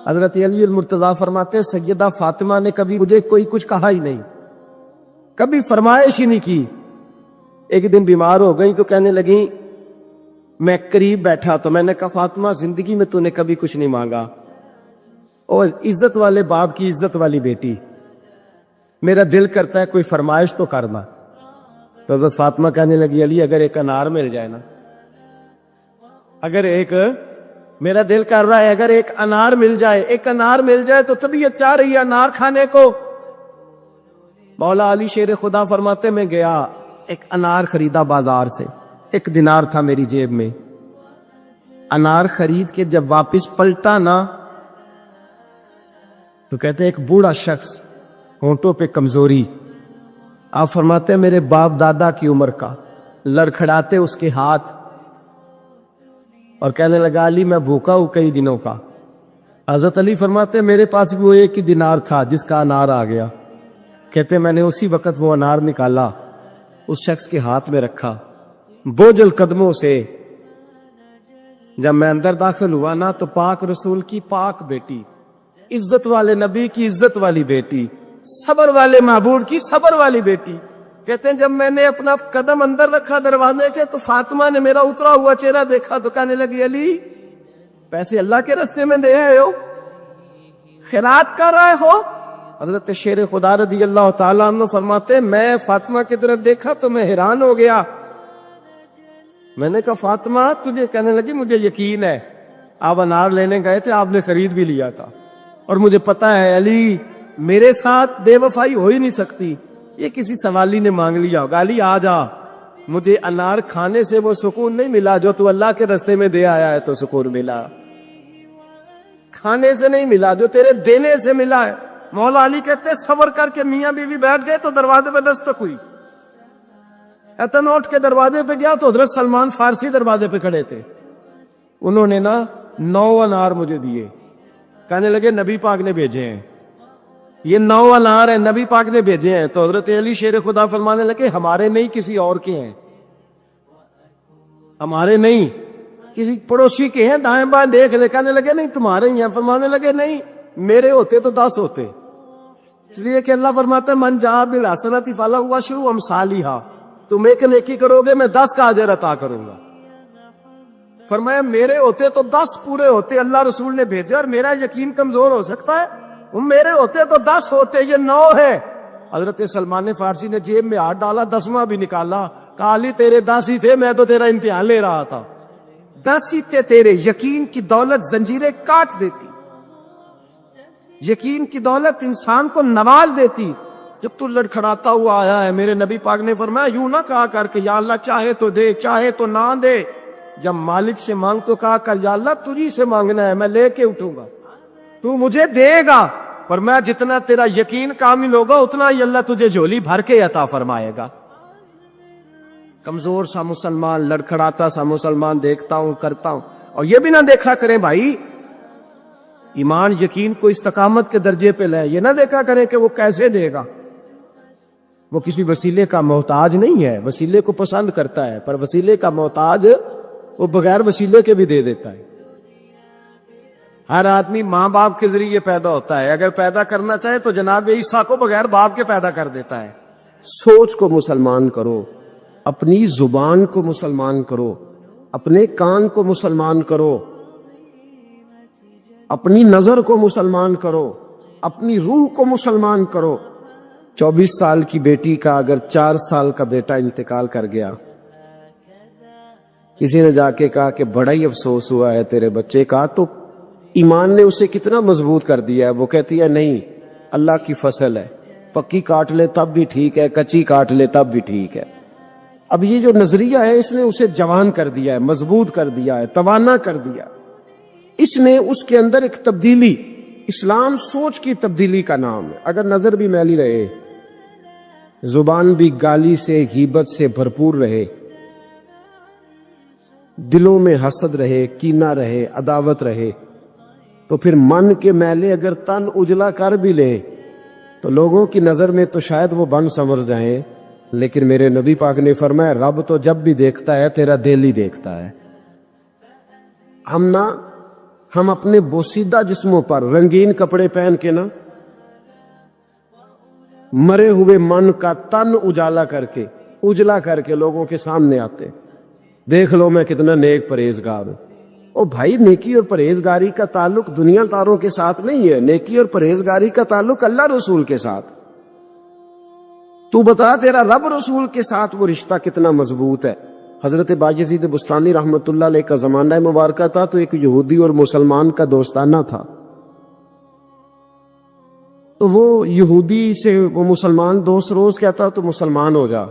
حضرت علی المرتضیٰ فرماتے ہیں سیدہ فاطمہ نے کبھی مجھے کوئی کچھ کہا ہی نہیں، کبھی فرمائش ہی نہیں کی۔ ایک دن بیمار ہو گئی تو کہنے لگیں، میں قریب بیٹھا تو میں نے کہا فاطمہ زندگی میں تو نے کبھی کچھ نہیں مانگا، اور عزت والے باپ کی عزت والی بیٹی، میرا دل کرتا ہے کوئی فرمائش تو کرنا۔ تو حضرت فاطمہ کہنے لگی علی اگر ایک انار مل جائے نا، اگر ایک، میرا دل کر رہا ہے اگر ایک انار مل جائے، ایک انار مل جائے تو طبیعت چاہ رہی ہے انار کھانے کو۔ مولا علی شیر خدا فرماتے میں گیا ایک انار خریدا بازار سے، 1 دینار تھا میری جیب میں، انار خرید کے جب واپس پلٹا نا تو کہتے ایک بوڑھا شخص، ہونٹوں پہ کمزوری، آپ فرماتے ہیں میرے باپ دادا کی عمر کا، لڑکھڑاتے اس کے ہاتھ اور کہنے لگا علی میں بھوکا ہوں کئی دنوں کا۔ حضرت علی فرماتے ہیں میرے پاس بھی وہ 1 دینار تھا جس کا انار آ گیا۔ کہتے میں نے اسی وقت وہ انار نکالا، اس شخص کے ہاتھ میں رکھا، بوجھل قدموں سے جب میں اندر داخل ہوا نا تو پاک رسول کی پاک بیٹی، عزت والے نبی کی عزت والی بیٹی، صبر والے معبود کی صبر والی بیٹی، کہتے ہیں جب میں نے اپنا قدم اندر رکھا دروازے کے تو فاطمہ نے میرا اترا ہوا چہرہ دیکھا تو کہنے لگی علی پیسے اللہ کے راستے میں دے آئے ہو، خیرات کر رہے ہو؟ حضرت شیر خدا رضی اللہ تعالیٰ عنہ فرماتے ہیں میں فاطمہ کی طرف دیکھا تو میں حیران ہو گیا۔ میں نے کہا فاطمہ تجھے، کہنے لگی مجھے یقین ہے آپ انار لینے گئے تھے، آپ نے خرید بھی لیا تھا، اور مجھے پتا ہے علی میرے ساتھ بے وفائی ہو ہی نہیں سکتی، یہ کسی سوالی نے مانگ لیا ہوگا، علی آ جا، مجھے انار کھانے سے وہ سکون نہیں ملا جو تو اللہ کے راستے میں دے آیا ہے تو سکون ملا، کھانے سے نہیں ملا جو تیرے دینے سے ملا ہے۔ مولا علی کہتے صبر کر کے میاں بیوی بیٹھ گئے تو دروازے پہ دستک ہوئی، ایتن اٹھ کے دروازے پہ گیا تو حضرت سلمان فارسی دروازے پہ کھڑے تھے، انہوں نے نا 9 انار مجھے دیے، کہنے لگے نبی پاک نے بھیجے ہیں، یہ 9 انار ہیں نبی پاک نے بھیجے ہیں۔ تو حضرت علی شیر خدا فرمانے لگے ہمارے نہیں کسی اور کے ہیں، ہمارے نہیں کسی پڑوسی کے ہیں، دائیں بائیں دیکھ لے، کہنے لگے نہیں تمہارے ہی ہیں، فرمانے لگے نہیں میرے ہوتے تو 10 ہوتے، اس لیے کہ اللہ فرماتا ہے من جاء بالحسنۃ فلہ عشر امثالھا، تم ایک نیکی کرو گے میں 10 کا اجر عطا کروں گا۔ فرمایا میرے ہوتے تو 10 پورے ہوتے، اللہ رسول نے بھیجے، اور میرا یقین کمزور ہو سکتا ہے، میرے ہوتے تو 10 ہوتے، یہ 9 ہے۔ حضرت سلمان فارسی نے جیب میں ہاتھ ڈالا، 10واں بھی نکالا، کہا علی تیرے 10 ہی تھے، میں تو تیرا امتحان لے رہا تھا، 10 ہی تھے تیرے، یقین کی دولت زنجیریں کاٹ دیتی، یقین کی دولت انسان کو نواز دیتی۔ جب تو لڑکھڑاتا ہوا آیا ہے، میرے نبی پاک نے فرمایا یوں نہ کہا کر کہ یا اللہ چاہے تو دے چاہے تو نہ دے، جب مالک سے مانگ تو کہا کر یا اللہ تجھی سے مانگنا ہے، میں لے کے اٹھوں گا، تو مجھے دے گا، پر میں جتنا تیرا یقین کامل ہوگا اتنا ہی اللہ تجھے جھولی بھر کے عطا فرمائے گا۔ کمزور سا مسلمان، لڑکھڑاتا سا مسلمان دیکھتا ہوں کرتا ہوں، اور یہ بھی نہ دیکھا کریں بھائی ایمان یقین کو استقامت کے درجے پہ لیں، یہ نہ دیکھا کریں کہ وہ کیسے دے گا، وہ کسی وسیلے کا محتاج نہیں ہے، وسیلے کو پسند کرتا ہے، پر وسیلے کا محتاج وہ بغیر وسیلے کے بھی دے دیتا ہے۔ ہر آدمی ماں باپ کے ذریعے پیدا ہوتا ہے، اگر پیدا کرنا چاہے تو جناب عیسیٰ کو بغیر باپ کے پیدا کر دیتا ہے۔ سوچ کو مسلمان کرو، اپنی زبان کو مسلمان کرو، اپنے کان کو مسلمان کرو، اپنی نظر کو مسلمان کرو، اپنی روح کو مسلمان کرو۔ 24 سال کی بیٹی کا اگر 4 سال کا بیٹا انتقال کر گیا، کسی نے جا کے کہا کہ بڑا ہی افسوس ہوا ہے تیرے بچے کا، تو ایمان نے اسے کتنا مضبوط کر دیا ہے، وہ کہتی ہے نہیں اللہ کی فصل ہے، پکی کاٹ لے تب بھی ٹھیک ہے، کچی کاٹ لے تب بھی ٹھیک ہے۔ اب یہ جو نظریہ ہے اس نے اسے جوان کر دیا ہے، مضبوط کر دیا ہے، توانا کر دیا، اس نے اس کے اندر ایک تبدیلی، اسلام سوچ کی تبدیلی کا نام ہے۔ اگر نظر بھی میلی رہے، زبان بھی گالی سے غیبت سے بھرپور رہے، دلوں میں حسد رہے، کینہ رہے، عداوت رہے، تو پھر من کے میلے اگر تن اجلا کر بھی لیں تو لوگوں کی نظر میں تو شاید وہ بن سمجھ جائیں، لیکن میرے نبی پاک نے فرمایا رب تو جب بھی دیکھتا ہے تیرا دل ہی دیکھتا ہے۔ ہم نا ہم اپنے بوسیدہ جسموں پر رنگین کپڑے پہن کے نا مرے ہوئے من کا تن اجالا کر کے لوگوں کے سامنے آتے، دیکھ لو میں کتنا نیک پرہیزگار ہوں۔ او بھائی، نیکی اور پرہیزگاری کا تعلق دنیا داروں کے ساتھ نہیں ہے، نیکی اور پرہیزگاری کا تعلق اللہ رسول کے ساتھ۔ تو بتا تیرا رب رسول کے ساتھ وہ رشتہ کتنا مضبوط ہے۔ حضرت بایزید بستانی رحمت اللہ علیہ کا زمانہ مبارکہ تھا، تو ایک یہودی اور مسلمان کا دوستانہ تھا، تو وہ یہودی سے وہ مسلمان دوست روز کہتا تو مسلمان ہو جا،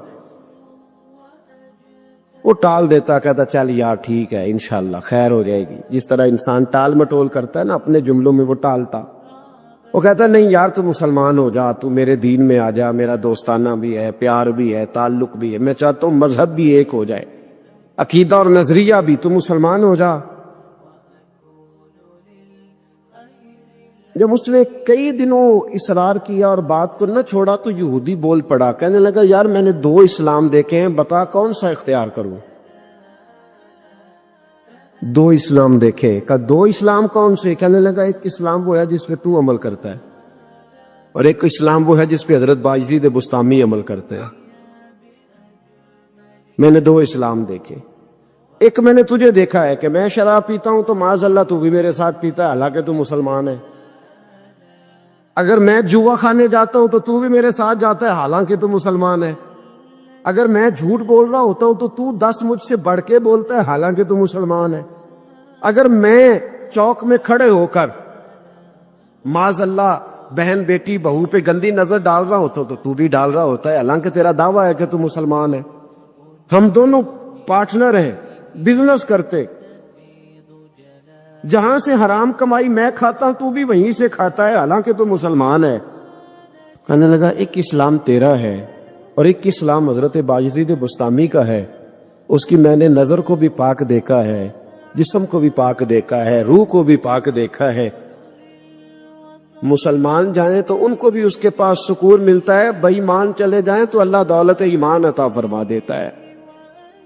وہ ٹال دیتا، کہتا چل یار ٹھیک ہے انشاءاللہ خیر ہو جائے گی، جس طرح انسان ٹال مٹول کرتا ہے نا اپنے جملوں میں، وہ ٹالتا۔ وہ کہتا نہیں یار تو مسلمان ہو جا، تو میرے دین میں آ جا، میرا دوستانہ بھی ہے، پیار بھی ہے، تعلق بھی ہے، میں چاہتا ہوں مذہب بھی ایک ہو جائے، عقیدہ اور نظریہ بھی، تو مسلمان ہو جا۔ جب اس نے کئی دنوں اصرار کیا اور بات کو نہ چھوڑا تو یہودی بول پڑا، کہنے لگا یار میں نے 2 اسلام دیکھے ہیں، بتا کون سا اختیار کروں؟ 2 اسلام دیکھے، کہا 2 اسلام کون سے؟ کہنے لگا ایک اسلام وہ ہے جس پہ تو عمل کرتا ہے، اور ایک اسلام وہ ہے جس پہ حضرت بایزید بستامی عمل کرتے ہیں۔ میں نے 2 اسلام دیکھے، ایک میں نے تجھے دیکھا ہے کہ میں شراب پیتا ہوں تو معاذ اللہ تو بھی میرے ساتھ پیتا ہے، حالانکہ تو مسلمان ہے۔ اگر میں جوا کھانے جاتا ہوں تو بھی میرے ساتھ جاتا ہے، حالانکہ تو مسلمان ہے۔ اگر میں جھوٹ بول رہا ہوتا ہوں تو 10 مجھ سے بڑھ کے بولتا ہے، حالانکہ تو مسلمان ہے۔ اگر میں چوک میں کھڑے ہو کر معاذ اللہ بہن بیٹی بہو پہ گندی نظر ڈال رہا ہوتا ہوں تو بھی ڈال رہا ہوتا ہے، حالانکہ تیرا دعویٰ ہے کہ تو مسلمان ہے۔ ہم دونوں پارٹنر ہیں، بزنس کرتے، جہاں سے حرام کمائی میں کھاتا ہوں تو بھی وہیں سے کھاتا ہے، حالانکہ تو مسلمان ہے۔ کہنے لگا ایک اسلام تیرا ہے اور ایک اسلام حضرت بایزید بستامی کا ہے، اس کی میں نے نظر کو بھی پاک دیکھا ہے، جسم کو بھی پاک دیکھا ہے، روح کو بھی پاک دیکھا ہے۔ مسلمان جائیں تو ان کو بھی اس کے پاس سکون ملتا ہے، بے ایمان چلے جائیں تو اللہ دولت ایمان عطا فرما دیتا ہے۔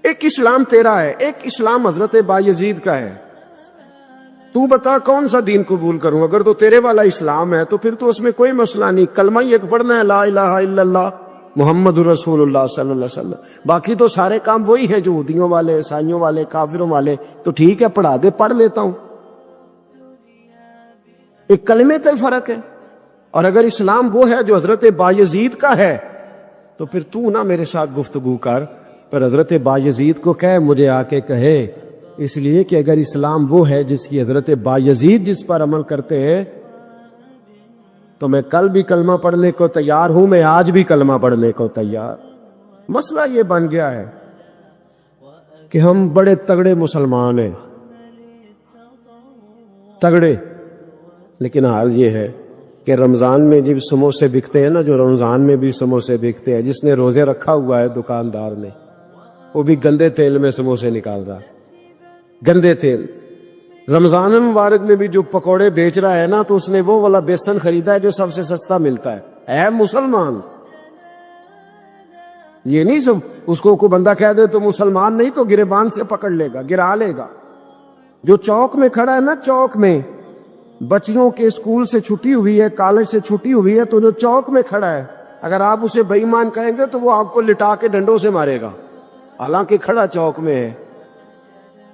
ایک اسلام تیرا ہے، ایک اسلام حضرت بایزید کا ہے، تو بتا کون سا دین قبول کروں؟ اگر تو تیرے والا اسلام ہے تو پھر تو اس میں کوئی مسئلہ نہیں، کلمہ ہی ایک پڑھنا ہے، لا الہ الا اللہ محمد رسول اللہ صلی اللہ علیہ وسلم، باقی تو سارے کام وہی ہیں جو یہودیوں والے، عیسائیوں والے، کافروں والے۔ تو ٹھیک ہے پڑھا دے، پڑھ لیتا ہوں، ایک کلمے کا فرق ہے۔ اور اگر اسلام وہ ہے جو حضرت بایزید کا ہے تو پھر تو نہ میرے ساتھ گفتگو کر، پر حضرت بایزید کو کہے مجھے آ کے کہے، اس لیے کہ اگر اسلام وہ ہے جس کی حضرت بایزید جس پر عمل کرتے ہیں تو میں کل بھی کلمہ پڑھنے کو تیار ہوں، میں آج بھی کلمہ پڑھنے کو تیار۔ مسئلہ یہ بن گیا ہے کہ ہم بڑے تگڑے مسلمان ہیں، تگڑے، لیکن حال یہ ہے کہ رمضان میں جب سموسے بکتے ہیں نا، جو رمضان میں بھی سموسے بکتے ہیں، جس نے روزے رکھا ہوا ہے دکاندار نے، وہ بھی گندے تیل میں سموسے نکال رہا، گندے تیل۔ رمضان مبارک میں بھی جو پکوڑے بیچ رہا ہے نا، تو اس نے وہ والا بیسن خریدا ہے جو سب سے سستا ملتا ہے۔ اے مسلمان، یہ نہیں سب اس کو کوئی بندہ کہہ دے تو مسلمان نہیں، تو گریبان سے پکڑ لے گا، گرا لے گا۔ جو چوک میں کھڑا ہے نا، چوک میں بچیوں کے اسکول سے چھٹی ہوئی ہے، کالج سے چھٹی ہوئی ہے، تو جو چوک میں کھڑا ہے اگر آپ اسے بے ایمان کہیں گے تو وہ آپ کو لٹا کے ڈنڈوں سے مارے گا، حالانکہ کھڑا چوک میں ہے،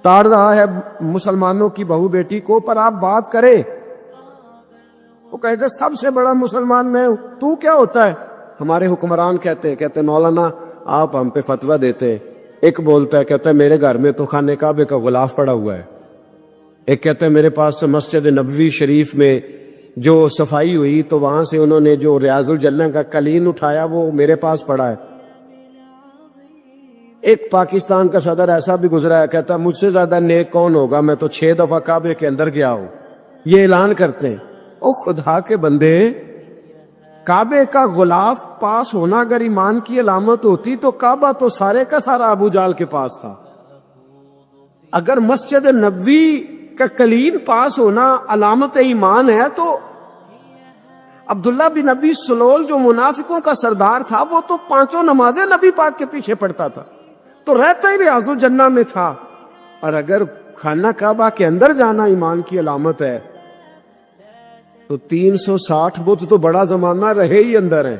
تاڑ رہا ہے مسلمانوں کی بہو بیٹی کو۔ پر آپ بات کرے وہ کہے گا سب سے بڑا مسلمان میں ہوں، تو کیا ہوتا ہے؟ ہمارے حکمران کہتے مولانا آپ ہم پہ فتویٰ دیتے۔ ایک بولتا ہے، کہتا ہے میرے گھر میں تو خانہ کعبے کا غلاف پڑا ہوا ہے۔ ایک کہتا ہے میرے پاس تو مسجد نبوی شریف میں جو صفائی ہوئی تو وہاں سے انہوں نے جو ریاض الجنہ کا قلین اٹھایا وہ میرے پاس پڑا ہے۔ ایک پاکستان کا صدر ایسا بھی گزرا ہے، کہتا مجھ سے زیادہ نیک کون ہوگا، میں تو 6 دفعہ کعبے کے اندر گیا ہوں۔ یہ اعلان کرتے ہیں۔ او خدا کے بندے، کعبے کا غلاف پاس ہونا اگر ایمان کی علامت ہوتی تو کعبہ تو سارے کا سارا ابو جال کے پاس تھا۔ اگر مسجد نبوی کا قلین پاس ہونا علامت ایمان ہے تو عبداللہ بن ابی سلول جو منافقوں کا سردار تھا وہ تو 5 نمازیں نبی پاک کے پیچھے پڑھتا تھا، تو رہتا ہی ریاض الجنہ میں تھا۔ اور اگر خانہ کعبہ کے اندر جانا ایمان کی علامت ہے تو 360 بت تو بڑا زمانہ رہے ہی اندر ہیں،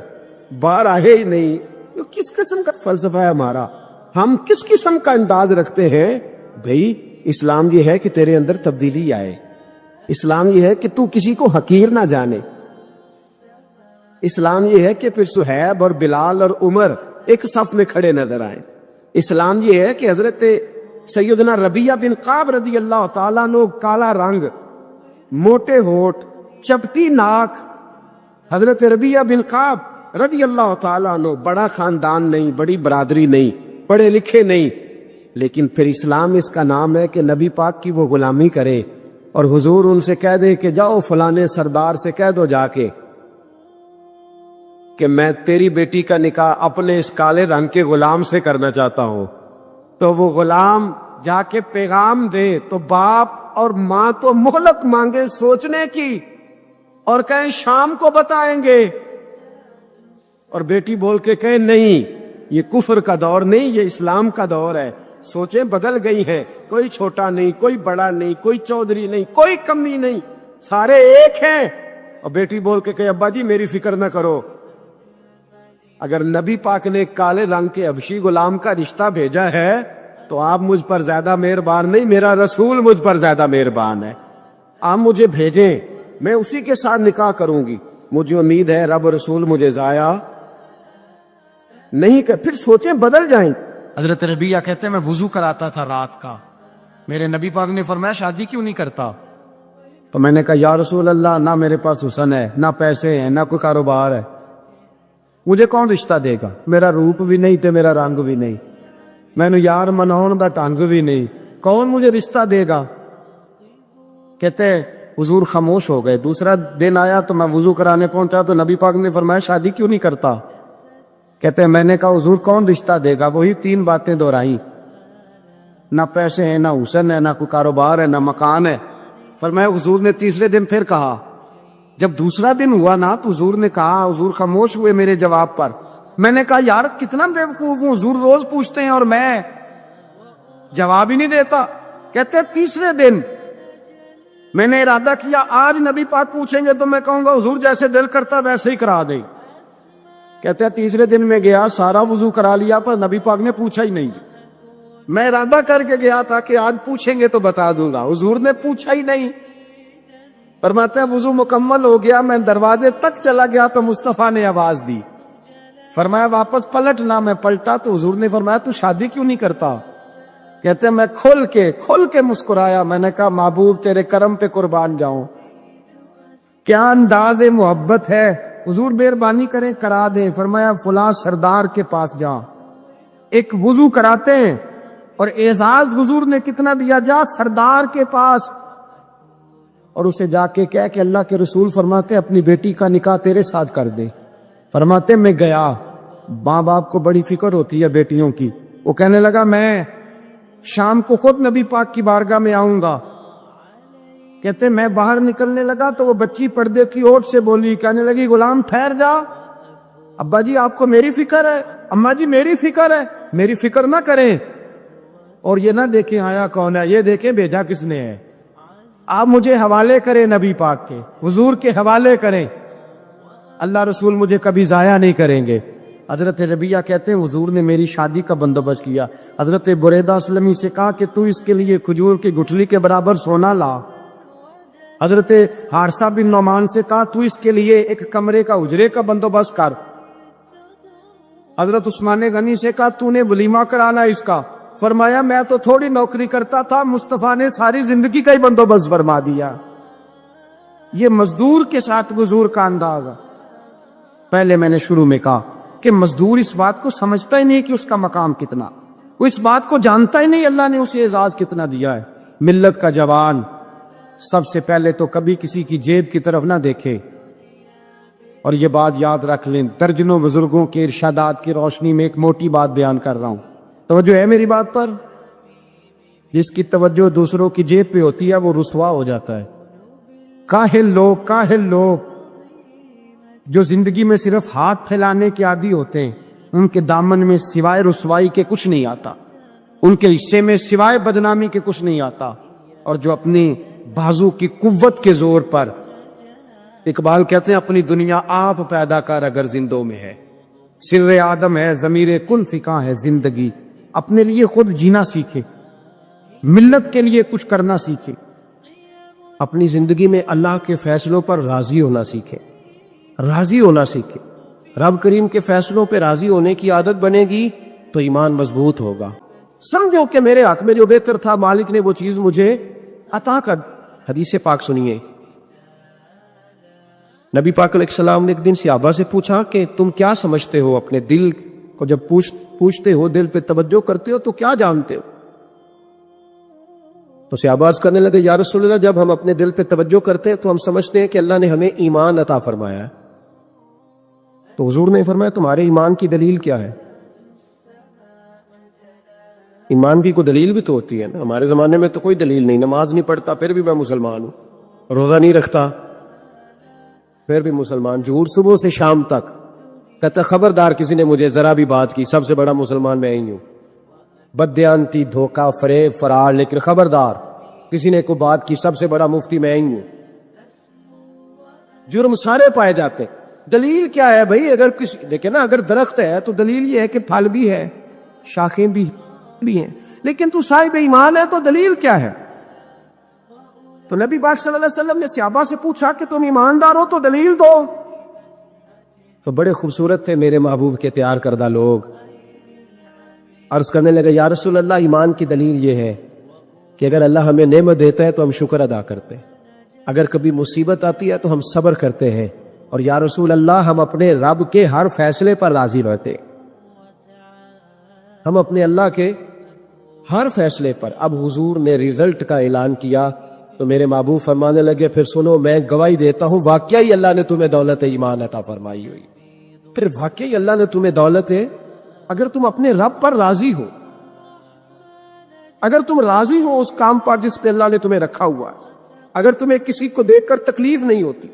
باہر آئے ہی نہیں. یہ کس قسم کا فلسفہ ہے ہمارا؟ ہم کس قسم کا انداز رکھتے ہیں؟ بھئی اسلام یہ ہے کہ تیرے اندر تبدیلی آئے، اسلام یہ ہے کہ تو کسی کو حقیر نہ جانے، اسلام یہ ہے کہ پھر صہیب اور بلال اور عمر ایک صف میں کھڑے نظر آئیں. اسلام یہ ہے کہ حضرت سیدنا ربیعہ بن کعب رضی اللہ تعالیٰ عنہ، کالا رنگ، موٹے ہونٹ، چپٹی ناک، حضرت ربیعہ بن کعب رضی اللہ تعالیٰ عنہ، بڑا خاندان نہیں، بڑی برادری نہیں، پڑھے لکھے نہیں، لیکن پھر اسلام اس کا نام ہے کہ نبی پاک کی وہ غلامی کرے. اور حضور ان سے کہہ دے کہ جاؤ فلانے سردار سے کہہ دو جا کے کہ میں تیری بیٹی کا نکاح اپنے اس کالے رنگ کے غلام سے کرنا چاہتا ہوں. تو وہ غلام جا کے پیغام دے تو باپ اور ماں تو مہلت مانگے سوچنے کی اور کہیں شام کو بتائیں گے، اور بیٹی بول کے کہیں نہیں یہ کفر کا دور نہیں، یہ اسلام کا دور ہے. سوچیں بدل گئی ہیں، کوئی چھوٹا نہیں، کوئی بڑا نہیں، کوئی چودھری نہیں، کوئی کمی نہیں، سارے ایک ہیں. اور بیٹی بول کے کہے ابا جی میری فکر نہ کرو. اگر نبی پاک نے کالے رنگ کے حبشی غلام کا رشتہ بھیجا ہے تو آپ مجھ پر زیادہ مہربان نہیں، میرا رسول مجھ پر زیادہ مہربان ہے. آپ مجھے بھیجیں، میں اسی کے ساتھ نکاح کروں گی. مجھے امید ہے رب رسول مجھے ضائع نہیں کر. پھر سوچیں بدل جائیں. حضرت ربیعہ کہتے ہیں میں وضو کراتا تھا رات کا، میرے نبی پاک نے فرمایا شادی کیوں نہیں کرتا؟ تو میں نے کہا یا رسول اللہ نہ میرے پاس حسن ہے، نہ پیسے ہیں، نہ کوئی کاروبار ہے، مجھے کون رشتہ دے گا؟ میرا روپ بھی نہیں تے میرا رنگ بھی نہیں، میں نے یار مناؤن دا ٹانگ بھی نہیں، کون مجھے رشتہ دے گا؟ کہتے حضور خاموش ہو گئے. دوسرا دن آیا تو میں وضو کرانے پہنچا تو نبی پاک نے فرمایا شادی کیوں نہیں کرتا؟ کہتے ہیں میں نے کہا حضور کون رشتہ دے گا؟ وہی 3 باتیں دہرائیں، نہ پیسے ہیں، نہ حسن ہے، نہ کوئی کاروبار ہے، نہ مکان ہے. فرمایا حضور نے تیسرے دن پھر کہا. جب دوسرا دن ہوا نا تو حضور نے کہا، حضور خاموش ہوئے میرے جواب پر. میں نے کہا یار کتنا بیوقوف ہوں، حضور روز پوچھتے ہیں اور میں جواب ہی نہیں دیتا. کہتے ہیں تیسرے دن میں نے ارادہ کیا آج نبی پاک پوچھیں گے تو میں کہوں گا حضور جیسے دل کرتا ویسے ہی کرا دیں. کہتے ہیں تیسرے دن میں گیا، سارا وضو کرا لیا پر نبی پاک نے پوچھا ہی نہیں. میں ارادہ کر کے گیا تھا کہ آج پوچھیں گے تو بتا دوں گا، حضور نے پوچھا ہی نہیں. فرماتے ہیں وضو مکمل ہو گیا، میں دروازے تک چلا گیا تو مصطفیٰ نے آواز دی. فرمایا واپس پلٹنا. میں پلٹا تو حضور نے فرمایا تو شادی کیوں نہیں کرتا؟ کہتے ہیں میں کھل کے مسکرایا. میں نے کہا محبوب تیرے کرم پہ قربان جاؤں، کیا انداز محبت ہے، حضور مہربانی کریں کرا دیں. فرمایا فلاں سردار کے پاس جا، ایک وضو کراتے ہیں. اور اعزاز حضور نے کتنا دیا، جا سردار کے پاس اور اسے جا کے کہہ کہ اللہ کے رسول فرماتے اپنی بیٹی کا نکاح تیرے ساتھ کر دے. فرماتے میں گیا، ماں باپ کو بڑی فکر ہوتی ہے بیٹیوں کی. وہ کہنے لگا میں شام کو خود نبی پاک کی بارگاہ میں آؤں گا. کہتے میں باہر نکلنے لگا تو وہ بچی پردے کی اوٹ سے بولی، کہنے لگی غلام ٹھہر جا، ابا جی آپ کو میری فکر ہے، اماں جی میری فکر ہے، میری فکر نہ کریں. اور یہ نہ دیکھیں آیا کون ہے، یہ دیکھیں بھیجا کس نے ہے. آپ مجھے حوالے کریں نبی پاک کے، حضور کے حوالے کریں، اللہ رسول مجھے کبھی ضائع نہیں کریں گے. حضرت ربیعہ کہتے ہیں حضور نے میری شادی کا بندوبست کیا. حضرت بریدہ اسلمی سے کہا کہ تو اس کے لیے کھجور کی گٹھلی کے برابر سونا لا. حضرت حارثہ بن نعمان سے کہا تو اس کے لیے ایک کمرے کا اجرے کا بندوبست کر. حضرت عثمان غنی سے کہا تو نے ولیمہ کرانا اس کا. فرمایا میں تو تھوڑی نوکری کرتا تھا، مصطفیٰ نے ساری زندگی کا ہی بندوبست فرما دیا. یہ مزدور کے ساتھ حضور کا انداز. پہلے میں نے شروع میں کہا کہ مزدور اس بات کو سمجھتا ہی نہیں کہ اس کا مقام کتنا، وہ اس بات کو جانتا ہی نہیں اللہ نے اسے اعزاز کتنا دیا ہے. ملت کا جوان سب سے پہلے تو کبھی کسی کی جیب کی طرف نہ دیکھے. اور یہ بات یاد رکھ لیں، درجنوں بزرگوں کے ارشادات کی روشنی میں ایک موٹی بات بیان کر رہا ہوں. توجہ ہے میری بات پر؟ جس کی توجہ دوسروں کی جیب پہ ہوتی ہے وہ رسوا ہو جاتا ہے. کاہل لوگ جو زندگی میں صرف ہاتھ پھیلانے کے عادی ہوتے ہیں، ان کے دامن میں سوائے رسوائی کے کچھ نہیں آتا، ان کے حصے میں سوائے بدنامی کے کچھ نہیں آتا. اور جو اپنی بازو کی قوت کے زور پر، اقبال کہتے ہیں اپنی دنیا آپ پیدا کر اگر زندوں میں ہے، سر آدم ہے ضمیر کل فکاں ہے زندگی، اپنے لیے خود جینا سیکھے، ملت کے لیے کچھ کرنا سیکھے، اپنی زندگی میں اللہ کے فیصلوں پر راضی ہونا سیکھے، راضی ہونا سیکھے۔ رب کریم کے فیصلوں پہ راضی ہونے کی عادت بنے گی تو ایمان مضبوط ہوگا۔ سمجھو کہ میرے حق میں جو بہتر تھا مالک نے وہ چیز مجھے عطا کر۔ حدیث پاک سنیے، نبی پاک علیہ السلام نے ایک دن صحابہ سے پوچھا کہ تم کیا سمجھتے ہو؟ اپنے دل کو جب پوچھتے ہو، دل پہ توجہ کرتے ہو تو کیا جانتے ہو؟ تو صحابہ عرض کرنے لگے یا رسول اللہ، جب ہم اپنے دل پہ توجہ کرتے ہیں تو ہم سمجھتے ہیں کہ اللہ نے ہمیں ایمان عطا فرمایا ہے۔ تو حضور نے فرمایا تمہارے ایمان کی دلیل کیا ہے؟ ایمان کی کوئی دلیل بھی تو ہوتی ہے نا۔ ہمارے زمانے میں تو کوئی دلیل نہیں، نماز نہیں پڑھتا پھر بھی میں مسلمان ہوں، روزہ نہیں رکھتا پھر بھی مسلمان، جھوٹ صبح سے شام تک، کہتا خبردار کسی نے مجھے ذرا بھی بات کی سب سے بڑا مسلمان میں ہی ہوں، بددیانتی، دھوکہ، فریب، فرار، لیکن خبردار کسی نے کوئی بات کی سب سے بڑا مفتی میں ہی ہوں۔ جرم سارے پائے جاتے، دلیل کیا ہے بھائی؟ اگر کسی دیکھیں نا، اگر درخت ہے تو دلیل یہ ہے کہ پھل بھی ہے، شاخیں بھی ہیں، لیکن تو صاحب ایمان ہے تو دلیل کیا ہے؟ تو نبی پاک صلی اللہ علیہ وسلم نے صحابہ سے پوچھا کہ تم ایماندار ہو تو دلیل دو۔ تو بڑے خوبصورت تھے میرے محبوب کے تیار کردہ لوگ، عرض کرنے لگے یا رسول اللہ ایمان کی دلیل یہ ہے کہ اگر اللہ ہمیں نعمت دیتا ہے تو ہم شکر ادا کرتے ہیں، اگر کبھی مصیبت آتی ہے تو ہم صبر کرتے ہیں، اور یا رسول اللہ ہم اپنے رب کے ہر فیصلے پر راضی رہتے ہیں، ہم اپنے اللہ کے ہر فیصلے پر۔ اب حضور نے رزلٹ کا اعلان کیا تو میرے محبوب فرمانے لگے پھر سنو، میں گواہی دیتا ہوں واقعی اللہ نے تمہیں دولت ایمان عطا فرمائی ہوئی، پھر واقعی اللہ نے تمہیں دولت ہے، اگر تم اپنے رب پر راضی ہو، اگر تم راضی ہو اس کام پر جس پہ اللہ نے تمہیں رکھا ہوا ہے، اگر تمہیں کسی کو دیکھ کر تکلیف نہیں ہوتی،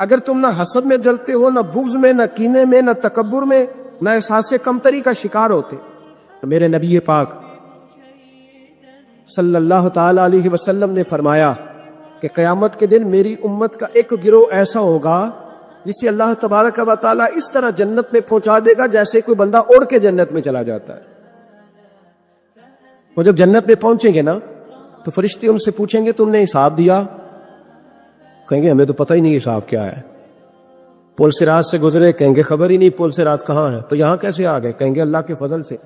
اگر تم نہ حسد میں جلتے ہو، نہ بغض میں، نہ کینے میں، نہ تکبر میں، نہ احساس کمتری کا شکار ہوتے، تو میرے نبی پاک صلی اللہ تعالی علیہ وسلم نے فرمایا کہ قیامت کے دن میری امت کا ایک گروہ ایسا ہوگا جسے اللہ تبارک و تعالیٰ اس طرح جنت میں پہنچا دے گا جیسے کوئی بندہ اڑ کے جنت میں چلا جاتا ہے۔ وہ جب جنت میں پہنچیں گے نا تو فرشتے ان سے پوچھیں گے تم نے حساب دیا؟ کہیں گے ہمیں تو پتہ ہی نہیں حساب کیا ہے۔ پل صراط سے گزرے، کہیں گے خبر ہی نہیں پل صراط کہاں ہے، تو یہاں کیسے آ گئے؟ کہیں گے اللہ کے فضل سے،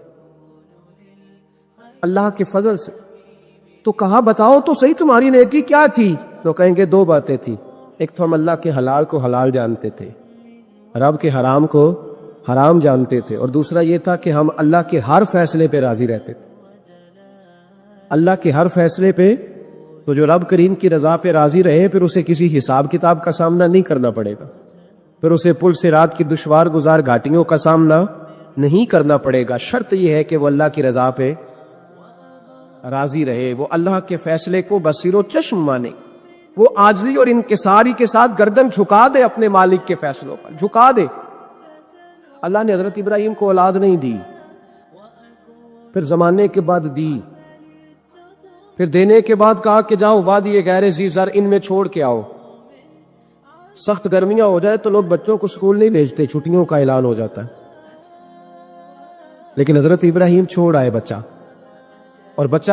اللہ کے فضل سے۔ تو کہا بتاؤ تو صحیح تمہاری نیکی کیا تھی؟ تو کہیں گے دو باتیں تھی، ایک تو ہم اللہ کے حلال کو حلال جانتے تھے، رب کے حرام کو حرام جانتے تھے، اور دوسرا یہ تھا کہ ہم اللہ کے ہر فیصلے پہ راضی رہتے تھے، اللہ کے ہر فیصلے پہ۔ تو جو رب کریم کی رضا پہ راضی رہے پھر اسے کسی حساب کتاب کا سامنا نہیں کرنا پڑے گا، پھر اسے پل صراط کی دشوار گزار گھاٹیوں کا سامنا نہیں کرنا پڑے گا۔ شرط یہ ہے کہ وہ اللہ کی رضا پہ راضی رہے، وہ اللہ کے فیصلے کو بصیر و چشم مانے، وہ عاجزی اور انکساری کے ساتھ گردن جھکا دے اپنے مالک کے فیصلوں پر، جھکا دے۔ اللہ نے حضرت ابراہیم کو اولاد نہیں دی، پھر زمانے کے بعد دی، پھر دینے کے بعد کہا کہ جاؤ وادی غیر ذی زرع ان میں چھوڑ کے آؤ۔ سخت گرمیاں ہو جائے تو لوگ بچوں کو اسکول نہیں بھیجتے، چھٹیوں کا اعلان ہو جاتا ہے، لیکن حضرت ابراہیم چھوڑ آئے بچہ، اور بچہ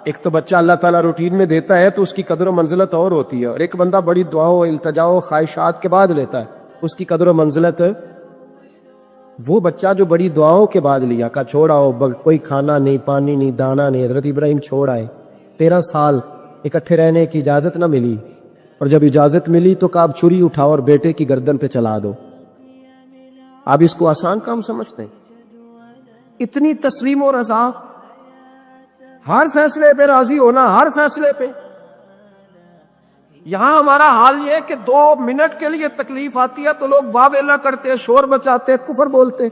ایک تو بچہ اللہ تعالیٰ روٹین میں دیتا ہے تو اس کی قدر و منزلت اور ہوتی ہے، اور ایک بندہ بڑی دعاؤں، التجاؤں، خواہشات کے بعد لیتا ہے، اس کی قدر و منزلت۔ وہ بچہ جو بڑی دعاؤں کے بعد لیا، کہا چھوڑاؤ، کوئی کھانا نہیں، پانی نہیں، دانا نہیں، حضرت ابراہیم چھوڑ آئے۔ 13 سال اکٹھے رہنے کی اجازت نہ ملی، اور جب اجازت ملی تو کہا اب چھری اٹھاؤ اور بیٹے کی گردن پہ چلا دو۔ آپ اس کو آسان کام سمجھتے ہیں؟ اتنی تسلیم و رضا، ہر فیصلے پہ راضی ہونا، ہر فیصلے پہ۔ یہاں ہمارا حال یہ ہے کہ 2 منٹ کے لیے تکلیف آتی ہے تو لوگ واہ ویلا کرتے، شور مچاتے، کفر بولتے۔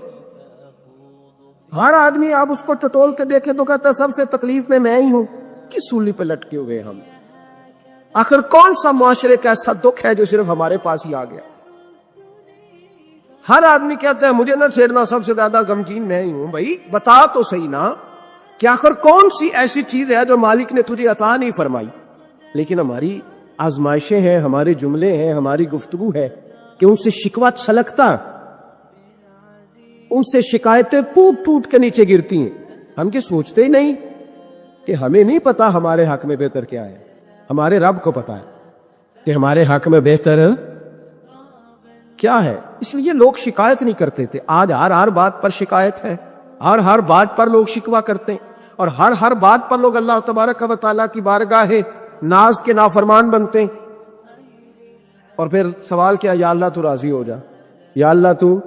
ہر آدمی آپ اس کو ٹٹول کے دیکھیں تو کہتا ہے سب سے تکلیف میں ہی ہوں۔ کس سولی پہ لٹکے ہوئے ہم؟ آخر کون سا معاشرے کا ایسا دکھ ہے جو صرف ہمارے پاس ہی آ گیا؟ ہر آدمی کہتا ہے مجھے نہ چھیڑنا، سب سے زیادہ غمگین میں ہی ہوں۔ بھائی بتا تو صحیح نا کہ آخر کون سی ایسی چیز ہے جو مالک نے تجھے عطا نہیں فرمائی؟ لیکن ہماری آزمائشیں ہیں، ہمارے جملے ہیں، ہماری گفتگو ہے کہ ان سے شکوہ چھلکتا، ان سے شکایتیں ٹوٹ ٹوٹ کے نیچے گرتی ہیں. ہم یہ سوچتے ہی نہیں کہ ہمیں نہیں پتا ہمارے حق میں بہتر کیا ہے. ہمارے رب کو پتا ہے کہ ہمارے حق میں بہتر کیا ہے. اس لیے لوگ شکایت نہیں کرتے تھے. آج ہر بات پر شکایت ہے، ہر بات پر لوگ شکوہ کرتے ہیں، اور ہر بات پر لوگ اللہ تبارک و تعالیٰ کی بارگاہ ناز کے نافرمان بنتے ہیں. اور پھر سوال کیا، یا اللہ تو راضی ہو جا، یا اللہ تو.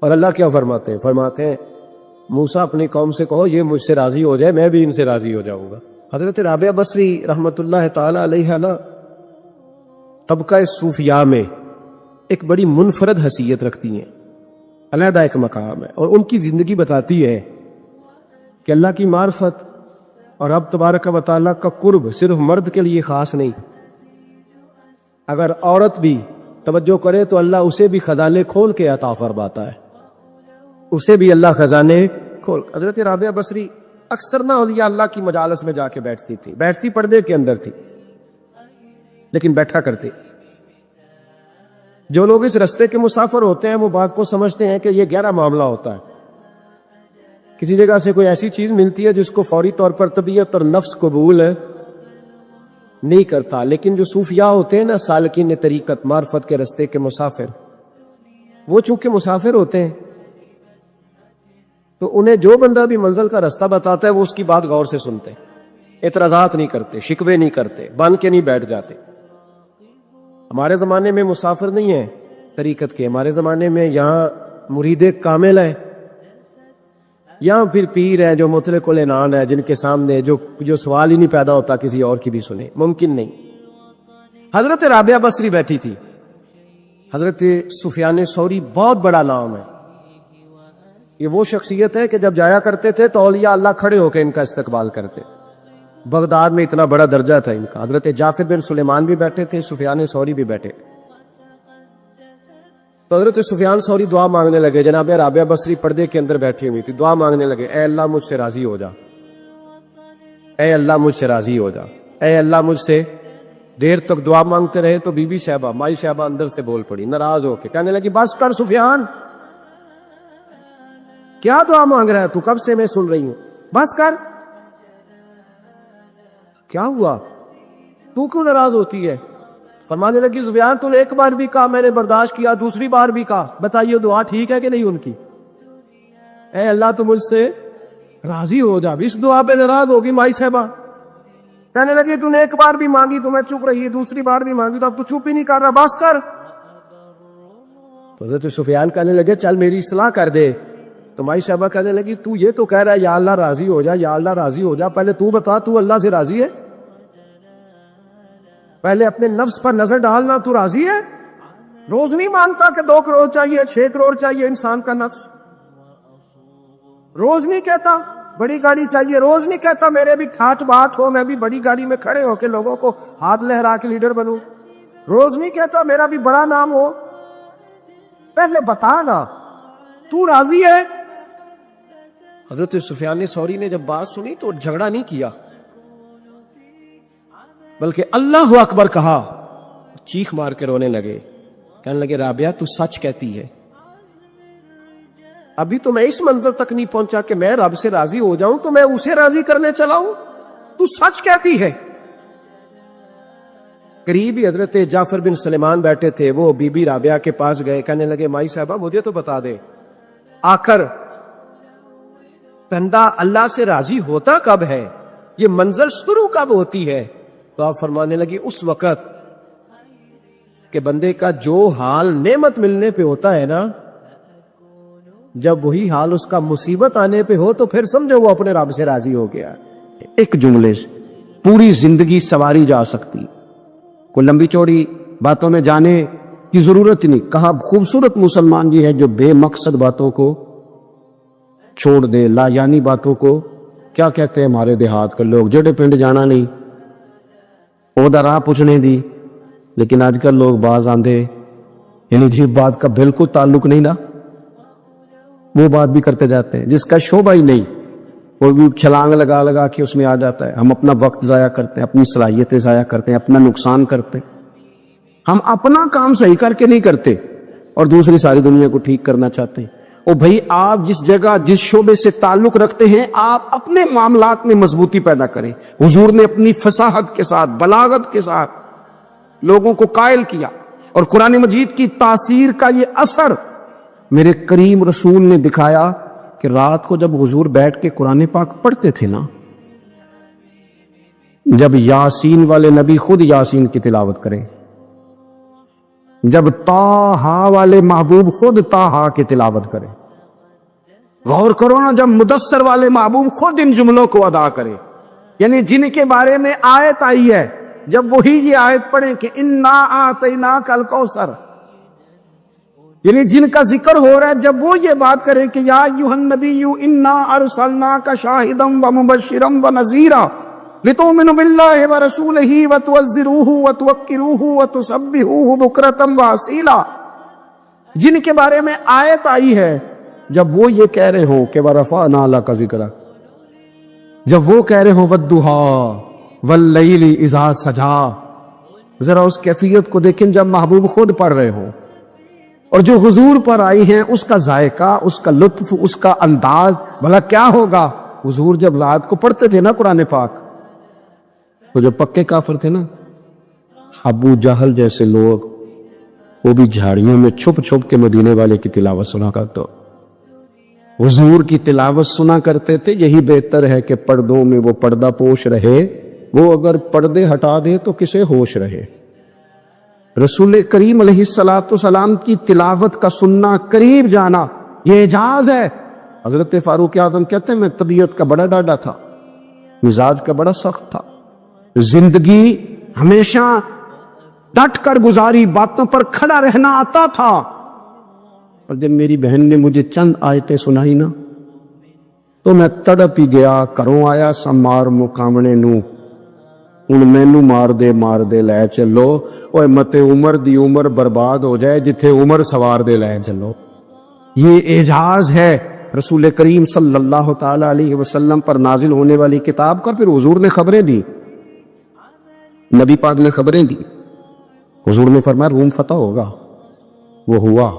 اور اللہ کیا فرماتے ہیں موسیٰ اپنی قوم سے کہو یہ مجھ سے راضی ہو جائے میں بھی ان سے راضی ہو جاؤں گا. حضرت رابعہ بصری رحمۃ اللہ تعالی علیہ نا طبقہ صوفیاء میں ایک بڑی منفرد حیثیت رکھتی ہیں، علیحدہ ایک مقام ہے. اور ان کی زندگی بتاتی ہے کہ اللہ کی معرفت اور رب تبارک و تعالیٰ کا قرب صرف مرد کے لیے خاص نہیں. اگر عورت بھی توجہ کرے تو اللہ اسے بھی خزانے کھول کے عطا فرماتا ہے، اسے بھی اللہ خزانے کھول. حضرت رابعہ بصری اکثر نہ اولیاء اللہ کی مجالس میں جا کے بیٹھتی تھی، بیٹھتی پردے کے اندر تھی لیکن بیٹھا کرتی. جو لوگ اس رستے کے مسافر ہوتے ہیں وہ بات کو سمجھتے ہیں کہ یہ گہرا معاملہ ہوتا ہے. کسی جگہ سے کوئی ایسی چیز ملتی ہے جس کو فوری طور پر طبیعت اور نفس قبول نہیں کرتا. لیکن جو صوفیاء ہوتے ہیں نا، سالکین طریقت، معرفت کے رستے کے مسافر، وہ چونکہ مسافر ہوتے ہیں تو انہیں جو بندہ بھی منزل کا رستہ بتاتا ہے وہ اس کی بات غور سے سنتے ہیں، اعتراضات نہیں کرتے، شکوے نہیں کرتے، بن کے نہیں بیٹھ جاتے. ہمارے زمانے میں مسافر نہیں ہے طریقت کے، ہمارے زمانے میں یہاں مرید کامل ہے، یہاں پھر پیر ہیں جو مطلق العنان ہے، جن کے سامنے جو سوال ہی نہیں پیدا ہوتا کسی اور کی بھی سنے، ممکن نہیں. حضرت رابعہ بصری بیٹھی تھی. حضرت سفیان ثوری بہت بڑا نام ہے، یہ وہ شخصیت ہے کہ جب جایا کرتے تھے تو اولیاء اللہ کھڑے ہو کے ان کا استقبال کرتے. بغداد میں اتنا بڑا درجہ تھا ان کا. حضرت جعفر بن سلیمان بھی بیٹھے تھے، سفیان ثوری بھی بیٹھے. تو حضرت سفیان ثوری دعا مانگنے لگے. جناب رابعہ بصری پردے کے اندر بیٹھی ہوئی تھی، دعا مانگنے لگے، اے اللہ مجھ سے راضی ہو جا، اے اللہ مجھ سے راضی ہو جا، اے اللہ مجھ سے. دیر تک دعا مانگتے رہے تو بی بی صاحبہ، مائی صاحبہ اندر سے بول پڑی ناراض ہو کے، کہنے لگی بس کر سفیان، کیا دعا مانگ رہا ہے تو؟ کب سے میں سن رہی ہوں، بس کر. کیا ہوا، تو کیوں ناراض ہوتی ہے؟ فرمانے لگی سفیان تو نے ایک بار بھی کہا میں نے برداشت کیا، دوسری بار بھی کہا، بتائیے دعا ٹھیک ہے کہ نہیں ان کی؟ اے اللہ تو مجھ سے راضی ہو جا. اس دعا پہ ناراض ہوگی مائی صاحبہ. کہنے لگی تو نے ایک بار بھی مانگی تو میں چپ رہی، دوسری بار بھی مانگی تو اب تو چپ ہی نہیں کر رہا، بس کر. تو حضرت سفیان کہنے لگے چل میری اصلاح کر دے. تو مائی صاحبہ کہنے لگی تو یہ تو کہہ رہا ہے یا اللہ راضی ہو جا، یا اللہ راضی ہو جا، پہلے تو بتا تو اللہ سے راضی ہے؟ پہلے اپنے نفس پر نظر ڈالنا، تو راضی ہے؟ روز نہیں مانتا کہ 2 کروڑ چاہیے، 6 کروڑ چاہیے انسان کا نفس. روز نہیں کہتا بڑی گاڑی چاہیے، روز نہیں کہتا میرے بھی ٹھاٹ بات ہو، میں بھی بڑی گاڑی میں کھڑے ہو کے لوگوں کو ہاتھ لہرا کے لیڈر بنوں. روز نہیں کہتا میرا بھی بڑا نام ہو. پہلے بتا نا تو راضی ہے. حضرت سفیان ثوری نے جب بات سنی تو جھگڑا نہیں کیا بلکہ اللہ اکبر کہا، چیخ مار کے رونے لگے. کہنے لگے رابعہ تو سچ کہتی ہے، ابھی تو میں اس منظر تک نہیں پہنچا کہ میں رب سے راضی ہو جاؤں تو میں اسے راضی کرنے چلا ہوں، تو سچ کہتی ہے. قریب ہی حضرت جعفر بن سلیمان بیٹھے تھے، وہ بی بی رابعہ کے پاس گئے. کہنے لگے مائی صاحبہ مجھے تو بتا دے آخر بندہ اللہ سے راضی ہوتا کب ہے، یہ منزل شروع کب ہوتی ہے؟ تو آپ فرمانے لگی اس وقت کہ بندے کا جو حال نعمت ملنے پہ ہوتا ہے نا، جب وہی حال اس کا مصیبت آنے پہ ہو تو پھر سمجھو وہ اپنے رب سے راضی ہو گیا. ایک جملے سے پوری زندگی سواری جا سکتی، کوئی لمبی چوڑی باتوں میں جانے کی ضرورت نہیں. کہا خوبصورت مسلمان یہ ہے جو بے مقصد باتوں کو چھوڑ دے، لا یعنی باتوں کو. کیا کہتے ہیں ہمارے دیہات کے لوگ، جڑے پنڈ جانا نہیں، اودا راہ پوچھنے دی. لیکن آج کل لوگ باز آندے یعنی جی بات کا بالکل تعلق نہیں نا، وہ بات بھی کرتے جاتے ہیں جس کا شعبہ ہی نہیں. کوئی بھی چھلانگ لگا لگا کے اس میں آ جاتا ہے. ہم اپنا وقت ضائع کرتے ہیں، اپنی صلاحیتیں ضائع کرتے ہیں، اپنا نقصان کرتے ہیں. ہم اپنا کام صحیح کر کے نہیں کرتے اور دوسری ساری دنیا کو ٹھیک کرنا چاہتے ہیں. او بھائی، آپ جس جگہ جس شعبے سے تعلق رکھتے ہیں آپ اپنے معاملات میں مضبوطی پیدا کریں. حضور نے اپنی فصاحت کے ساتھ، بلاغت کے ساتھ لوگوں کو قائل کیا، اور قرآن مجید کی تاثیر کا یہ اثر میرے کریم رسول نے دکھایا کہ رات کو جب حضور بیٹھ کے قرآن پاک پڑھتے تھے نا، جب یاسین والے نبی خود یاسین کی تلاوت کریں، جب طٰہٰ والے محبوب خود طٰہٰ کی تلاوت کریں، غور کرو نا، جب مدثر والے محبوب خود ان جملوں کو ادا کریں، یعنی جن کے بارے میں آیت آئی ہے، جب وہی یہ آیت پڑھیں کہ اِنَّا أَعْطَيْنَاكَ الْكَوْثَرَ، یعنی جن کا ذکر ہو رہا ہے، جب وہ یہ بات کریں کہ یا ایھا النبی انا ارسلناک شاہدا ومبشرا ونذیرا لتؤمنوا باللہ ورسولہ وتعزروہ وتوقروہ وتسبحوہ بکرۃ واصیلا، جن کے بارے میں آیت آئی ہے، جب وہ یہ کہہ رہے ہوں کہ ورفعنا لک ذکرک، جب وہ کہہ رہے ہوں والضحیٰ واللیل اذا سجا، ذرا اس کیفیت کو دیکھیں جب محبوب خود پڑھ رہے ہوں، اور جو حضور پر آئی ہیں اس کا ذائقہ، اس کا لطف، اس کا انداز بھلا کیا ہوگا. حضور جب رات کو پڑھتے تھے نا قرآن پاک، تو جو پکے کافر تھے نا، ابو جہل جیسے لوگ، وہ بھی جھاڑیوں میں چھپ چھپ کے مدینے والے کی تلاوت سنا کرتے، حضور کی تلاوت سنا کرتے تھے. یہی بہتر ہے کہ پردوں میں وہ پردہ پوش رہے، وہ اگر پردے ہٹا دے تو کسے ہوش رہے. رسول کریم علیہ السلام کی تلاوت کا سننا، قریب جانا، یہ اعجاز ہے. حضرت فاروق اعظم کہتے ہیں میں طبیعت کا بڑا ڈاڈا تھا، مزاج کا بڑا سخت تھا، زندگی ہمیشہ ڈٹ کر گزاری، باتوں پر کھڑا رہنا آتا تھا، اور جب میری بہن نے مجھے چند آیتیں سنائی نا تو میں تڑپ ہی گیا. کروں آیا سمار مقامنے نو ان مینو مار دے لے چلو، اوے متے عمر دی عمر برباد ہو جائے جتھے عمر سوار دے لے چلو. یہ اعجاز ہے رسول کریم صلی اللہ تعالی علیہ وسلم پر نازل ہونے والی کتاب کا. پھر حضور نے خبریں دی، نبی پاک نے خبریں دی. حضور نے فرمایا روم فتح ہوگا، وہ ہوا.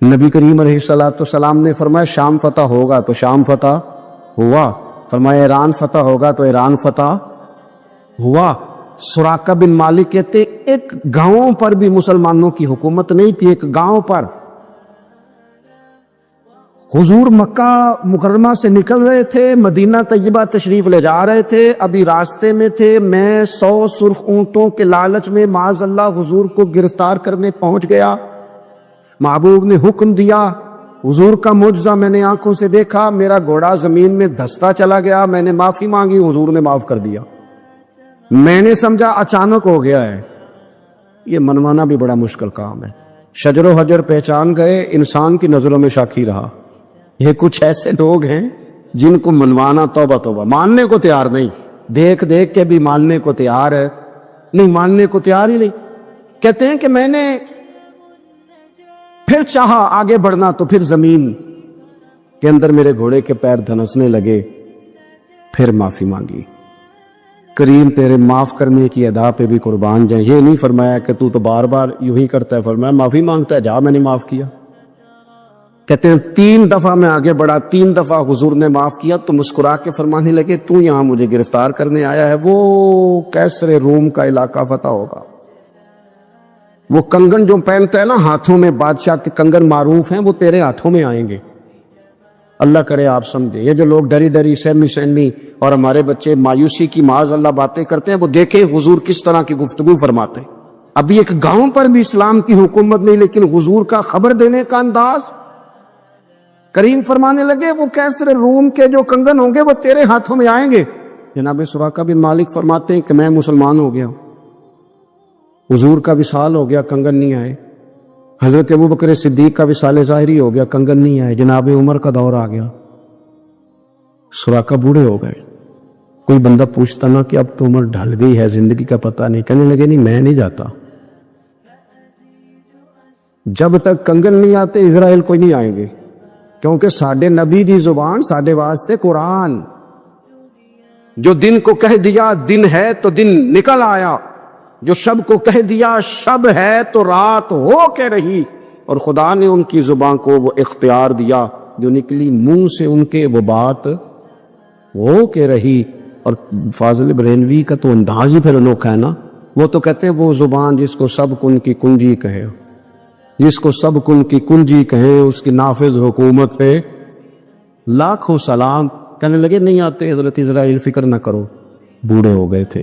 نبی کریم علیہ السلام نے فرمایا شام فتح ہوگا، تو شام فتح ہوا. فرمایا ایران فتح ہوگا، تو ایران فتح ہوا. سراقہ بن مالک کہتے ایک گاؤں پر بھی مسلمانوں کی حکومت نہیں تھی. ایک گاؤں پر حضور مکہ مکرمہ سے نکل رہے تھے، مدینہ طیبہ تشریف لے جا رہے تھے، ابھی راستے میں تھے. میں 100 سرخ اونٹوں کے لالچ میں معاذ اللہ حضور کو گرفتار کرنے پہنچ گیا. محبوب نے حکم دیا، حضور کا معجزہ میں نے آنکھوں سے دیکھا، میرا گھوڑا زمین میں دھستا چلا گیا. میں نے معافی مانگی، حضور نے معاف کر دیا. میں نے سمجھا اچانک ہو گیا ہے. یہ منوانا بھی بڑا مشکل کام ہے. شجر و حجر پہچان گئے، انسان کی نظروں میں شاکی رہا. یہ کچھ ایسے لوگ ہیں جن کو منوانا توبہ توبہ، ماننے کو تیار نہیں، دیکھ دیکھ کے بھی ماننے کو تیار ہے نہیں، ماننے کو تیار ہی نہیں. کہتے ہیں کہ میں نے پھر چاہا آگے بڑھنا تو پھر زمین کے اندر میرے گھوڑے کے پیر دھنسنے لگے. پھر معافی مانگی. کریم تیرے معاف کرنے کی ادا پہ بھی قربان جائیں. یہ نہیں فرمایا کہ تو بار بار یوں ہی کرتا ہے، فرمایا معافی مانگتا ہے، جا میں نے معاف کیا. کہتے ہیں 3 دفعہ میں آگے بڑھا، 3 دفعہ حضور نے معاف کیا تو مسکرا کے فرمانے لگے تو یہاں مجھے گرفتار کرنے آیا ہے، وہ کیسر روم کا علاقہ فتح ہوگا. وہ کنگن جو پہنتا ہے نا ہاتھوں میں، بادشاہ کے کنگن معروف ہیں، وہ تیرے ہاتھوں میں آئیں گے. اللہ کرے آپ سمجھے. یہ جو لوگ ڈری ڈری سہمی سہمی اور ہمارے بچے مایوسی کی معاذ اللہ باتیں کرتے ہیں، وہ دیکھیں حضور کس طرح کی گفتگو فرماتے ہیں. ابھی ایک گاؤں پر بھی اسلام کی حکومت نہیں، لیکن حضور کا خبر دینے کا انداز. کریم فرمانے لگے وہ کیسر روم کے جو کنگن ہوں گے وہ تیرے ہاتھوں میں آئیں گے. جناب سراقہ بن مالک فرماتے ہیں کہ میں مسلمان ہو گیا، حضور کا وصال ہو گیا، کنگن نہیں آئے. حضرت ابوبکر صدیق کا وصال ظاہری ہو گیا، کنگن نہیں آئے. جناب عمر کا دور آ گیا، سراقہ بوڑھے ہو گئے. کوئی بندہ پوچھتا نا کہ اب تو عمر ڈھل گئی ہے، زندگی کا پتہ نہیں، کہنے لگے نہیں میں نہیں جاتا، جب تک کنگن نہیں آتے اسرائیل کوئی نہیں آئیں گے. کیونکہ ساڈے نبی دی زبان ساڈے واسطے قرآن، جو دن کو کہہ دیا دن ہے تو دن نکل آیا، جو شب کو کہہ دیا شب ہے تو رات ہو کے رہی، اور خدا نے ان کی زبان کو وہ اختیار دیا، جو نکلی منہ سے ان کے وہ بات ہو کے رہی۔ اور فاضل برینوی کا تو انداز ہی پھر انوکھا ہے نا، وہ تو کہتے ہیں وہ زبان جس کو سب کن کی کنجی کہے، جس کو سب کن کی کنجی کہیں، اس کی نافذ حکومت پہ لاکھوں سلام۔ کہنے لگے نہیں آتے حضرت اسرائیل، فکر نہ کرو، بوڑھے ہو گئے تھے،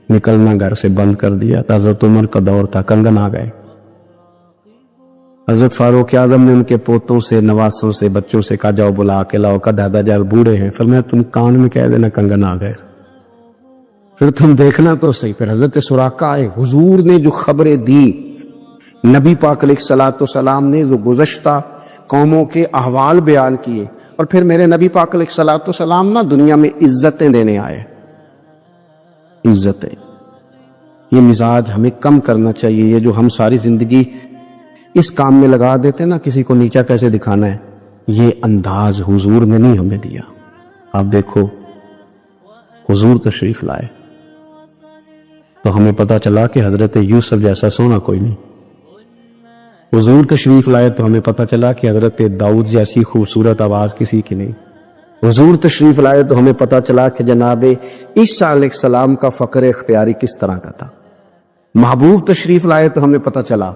نکلنا گھر سے بند کر دیا تھا، حضرت عمر کا دور تھا، کنگن آ گئے۔ حضرت فاروق اعظم نے ان کے پوتوں سے، نواسوں سے، بچوں سے کہا جاؤ بلا کے لاؤ، کا دادا جان بوڑھے ہیں، فرمایا تم کان میں کہہ دینا کنگن آ گئے، پھر تم دیکھنا تو صحیح۔ پھر حضرت سراقہ آئے، حضور نے جو خبریں دی، نبی پاک علیہ الصلوۃ والسلام نے جو گزشتہ قوموں کے احوال بیان کیے، اور پھر میرے نبی پاک علیہ الصلوۃ والسلام نا دنیا میں عزتیں دینے آئے، عزتیں۔ یہ مزاج ہمیں کم کرنا چاہیے، یہ جو ہم ساری زندگی اس کام میں لگا دیتے ہیں نا، کسی کو نیچا کیسے دکھانا ہے، یہ انداز حضور نے نہیں ہمیں دیا۔ آپ دیکھو حضور تشریف لائے تو ہمیں پتا چلا کہ حضرت یوسف جیسا سونا کوئی نہیں، حضور تشریف لائے تو ہمیں پتا چلا کہ حضرت داؤد جیسی خوبصورت آواز کسی کی نہیں، حضور تشریف لائے تو ہمیں پتا چلا کہ جناب عیسیٰ علیہ السلام کا فقر اختیاری کس طرح کا تھا، محبوب تشریف لائے تو ہمیں پتا چلا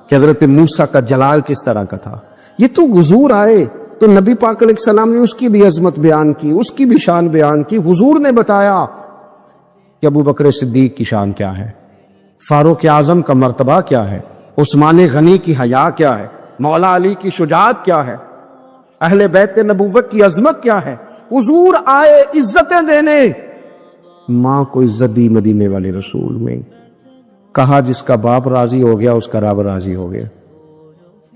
کہ حضرت موسیٰ کا جلال کس طرح کا تھا۔ یہ تو حضور آئے تو نبی پاک علیہ السلام نے اس کی بھی عظمت بیان کی، اس کی بھی شان بیان کی، حضور نے بتایا کہ ابو بکر صدیق کی شان کیا ہے، فاروق اعظم کا مرتبہ کیا ہے، عثمان غنی کی حیا کیا ہے، مولا علی کی شجاعت کیا ہے، اہل بیت نبوت کی عظمت کیا ہے۔ حضور آئے عزتیں دینے، ماں کو عزت دی مدینے والے رسول میں، کہا جس کا باپ راضی ہو گیا اس کا رب راضی ہو گیا،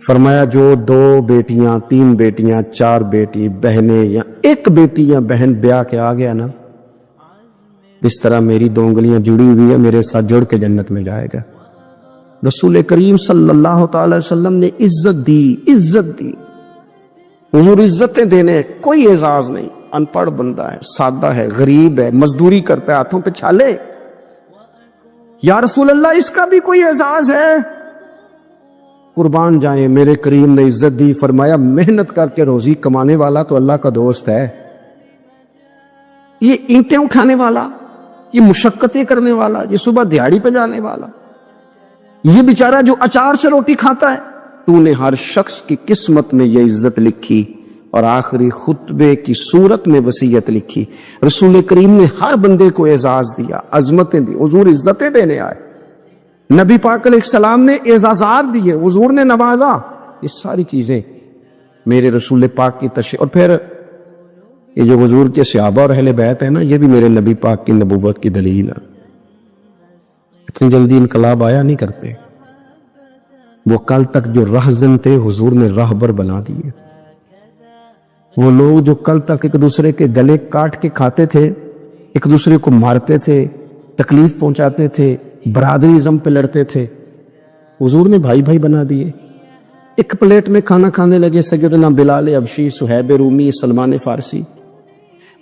فرمایا جو 2 بیٹیاں 3 بیٹیاں 4 بیٹی بہنیں یا 1 بیٹی یا بہن بیاہ کے آ گیا نا، اس طرح میری 2 انگلیاں جڑی ہوئی ہیں، میرے ساتھ جڑ کے جنت میں جائے گا۔ رسول کریم صلی اللہ تعالی وسلم نے عزت دی، عزت دی۔ حضور عزتیں دینے، کوئی اعزاز نہیں، ان پڑھ بندہ ہے، سادہ ہے، غریب ہے، مزدوری کرتا ہے، ہاتھوں پہ چھالے، یا رسول اللہ اس کا بھی کوئی اعزاز ہے؟ قربان جائیں، میرے کریم نے عزت دی، فرمایا محنت کر کے روزی کمانے والا تو اللہ کا دوست ہے، یہ اینٹیں اٹھانے والا، یہ مشقتیں کرنے والا، یہ صبح دیہاڑی پہ جانے والا، یہ بیچارہ جو اچار سے روٹی کھاتا ہے، تو نے ہر شخص کی قسمت میں یہ عزت لکھی، اور آخری خطبے کی صورت میں وصیت لکھی۔ رسول کریم نے ہر بندے کو اعزاز دیا، عظمتیں دی، حضور عزتیں دینے آئے، نبی پاک علیہ السلام نے اعزازات دیے، حضور نے نوازا، یہ ساری چیزیں میرے رسول پاک کی تشریف۔ اور پھر یہ جو حضور کے صحابہ اور اہل بیت ہے نا، یہ بھی میرے نبی پاک کی نبوت کی دلیل ہے۔ اتنی جلدی انقلاب آیا نہیں کرتے، وہ کل تک جو رہزن تھے حضور نے راہبر بنا دیے، وہ لوگ جو کل تک ایک دوسرے کے گلے کاٹ کے کھاتے تھے، ایک دوسرے کو مارتے تھے، تکلیف پہنچاتے تھے، برادریزم پہ لڑتے تھے، حضور نے بھائی بھائی بنا دیے۔ ایک پلیٹ میں کھانا کھانے لگے سیدنا بلال حبشی، صہیب رومی، سلمان فارسی،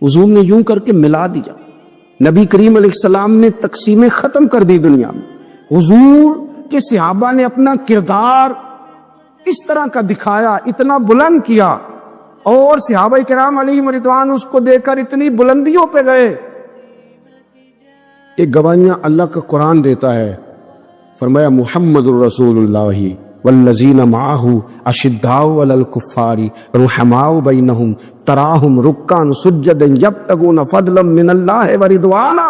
حضور نے یوں کر کے ملا دیا۔ نبی کریم علیہ السلام نے تقسیمیں ختم کر دی دنیا میں، حضور کے صحابہ نے اپنا کردار اس طرح کا دکھایا، اتنا بلند کیا، اور صحابہ کرام علیہم رضوان اس کو دیکھ کر اتنی بلندیوں پہ گئے۔ ایک گواہیاں اللہ کا قرآن دیتا ہے، فرمایا محمد الرسول اللہ والذین معہ اشداء علی الکفار رحماء بینہم تراہم رکعا سجدا یبتغون فضلا من اللہ ورضوانا۔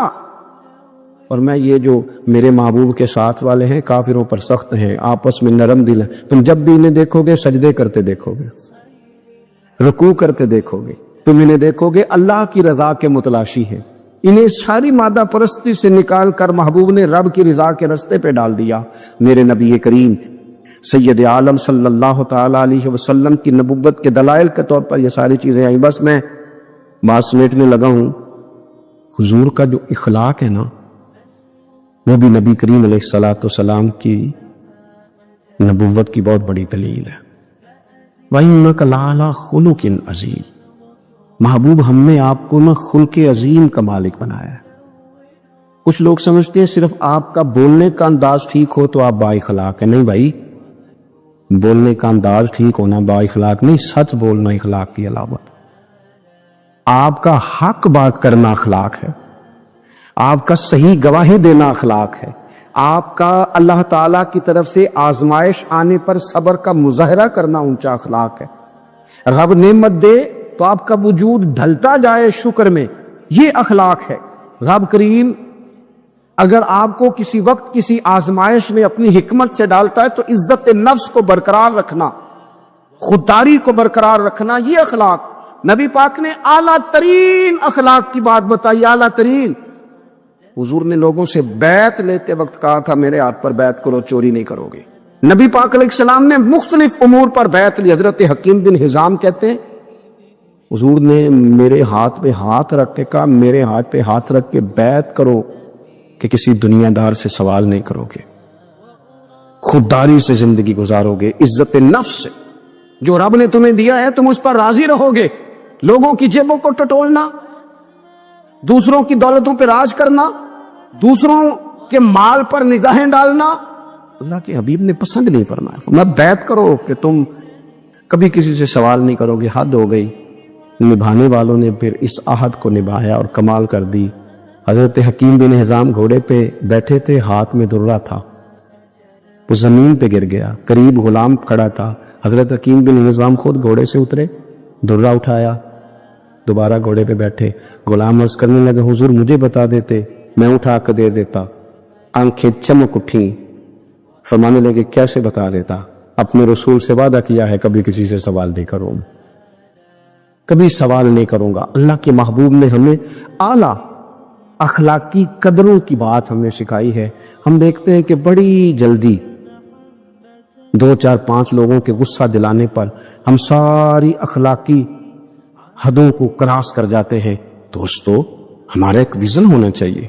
اور میں یہ جو میرے محبوب کے ساتھ والے ہیں، کافروں پر سخت ہیں، آپس میں نرم دل ہیں، تم جب بھی انہیں دیکھو گے سجدے کرتے دیکھو گے، رکوع کرتے دیکھو گے، تم انہیں دیکھو گے اللہ کی رضا کے متلاشی ہیں۔ انہیں ساری مادہ پرستی سے نکال کر محبوب نے رب کی رضا کے رستے پہ ڈال دیا۔ میرے نبی کریم سید عالم صلی اللہ تعالی علیہ وسلم کی نبوت کے دلائل کے طور پر یہ ساری چیزیں آئیں۔ بس میں بات سمیٹنے لگا ہوں۔ حضور کا جو اخلاق ہے نا، وہ بھی نبی کریم علیہ الصلوۃ والسلام کی نبوت کی بہت بڑی دلیل ہے۔ وَإِنَّكَ لَعَلَىٰ خُلُقٍ عَظِيمٍ، محبوب ہم نے آپ کو خلق عظیم کا مالک بنایا ہے۔ کچھ لوگ سمجھتے ہیں صرف آپ کا بولنے کا انداز ٹھیک ہو تو آپ با اخلاق ہیں۔ نہیں بھائی، بولنے کا انداز ٹھیک ہونا با اخلاق نہیں، سچ بولنا اخلاق کی علامت۔ آپ کا حق بات کرنا اخلاق ہے، آپ کا صحیح گواہی دینا اخلاق ہے، آپ کا اللہ تعالیٰ کی طرف سے آزمائش آنے پر صبر کا مظاہرہ کرنا اونچا اخلاق ہے۔ رب نعمت دے تو آپ کا وجود ڈھلتا جائے شکر میں، یہ اخلاق ہے۔ رب کریم اگر آپ کو کسی وقت کسی آزمائش میں اپنی حکمت سے ڈالتا ہے تو عزت نفس کو برقرار رکھنا، خودداری کو برقرار رکھنا، یہ اخلاق۔ نبی پاک نے اعلیٰ ترین اخلاق کی بات بتائی، اعلیٰ ترین۔ حضور نے لوگوں سے بیعت لیتے وقت کہا تھا میرے ہاتھ پر بیعت کرو، چوری نہیں کرو گے۔ نبی پاک علیہ السلام نے مختلف امور پر بیعت لی۔ حضرت حکیم بن حزام کہتے ہیں حضور نے میرے ہاتھ پہ ہاتھ رکھ کے کہا میرے ہاتھ پہ ہاتھ رکھ کے بیعت کرو کہ کسی دنیا دار سے سوال نہیں کرو گے، خودداری سے زندگی گزارو گے، عزت نفس سے، جو رب نے تمہیں دیا ہے تم اس پر راضی رہو گے۔ لوگوں کی جیبوں کو ٹٹولنا، دوسروں کی دولتوں پہ راج کرنا، دوسروں کے مال پر نگاہیں ڈالنا اللہ کے حبیب نے پسند نہیں فرمایا۔ فرمایا بیعت کرو کہ تم کبھی کسی سے سوال نہیں کرو گے۔ حد ہو گئی۔ نبھانے والوں نے پھر اس عہد کو نبھایا اور کمال کر دی۔ حضرت حکیم بن حزام گھوڑے پہ بیٹھے تھے، ہاتھ میں درہ تھا، وہ زمین پہ گر گیا، قریب غلام کھڑا تھا۔ حضرت حکیم بن حزام خود گھوڑے سے اترے، درہ اٹھایا، دوبارہ گھوڑے پہ بیٹھے۔ غلام عرض کرنے لگے حضور مجھے بتا دیتے، میں اٹھا کے دے دیتا۔ آنکھیں چمک اٹھیں، فرمانے لگے کیسے بتا دیتا؟ اپنے رسول سے وعدہ کیا ہے کبھی کسی سے سوال نہیں کروں، کبھی سوال نہیں کروں گا۔ اللہ کے محبوب نے ہمیں اعلیٰ اخلاقی قدروں کی بات ہمیں سکھائی ہے۔ ہم دیکھتے ہیں کہ بڑی جلدی 2 4 5 لوگوں کے غصہ دلانے پر ہم ساری اخلاقی حدوں کو کراس کر جاتے ہیں۔ دوستو ہمارا ایک ویژن ہونا چاہیے،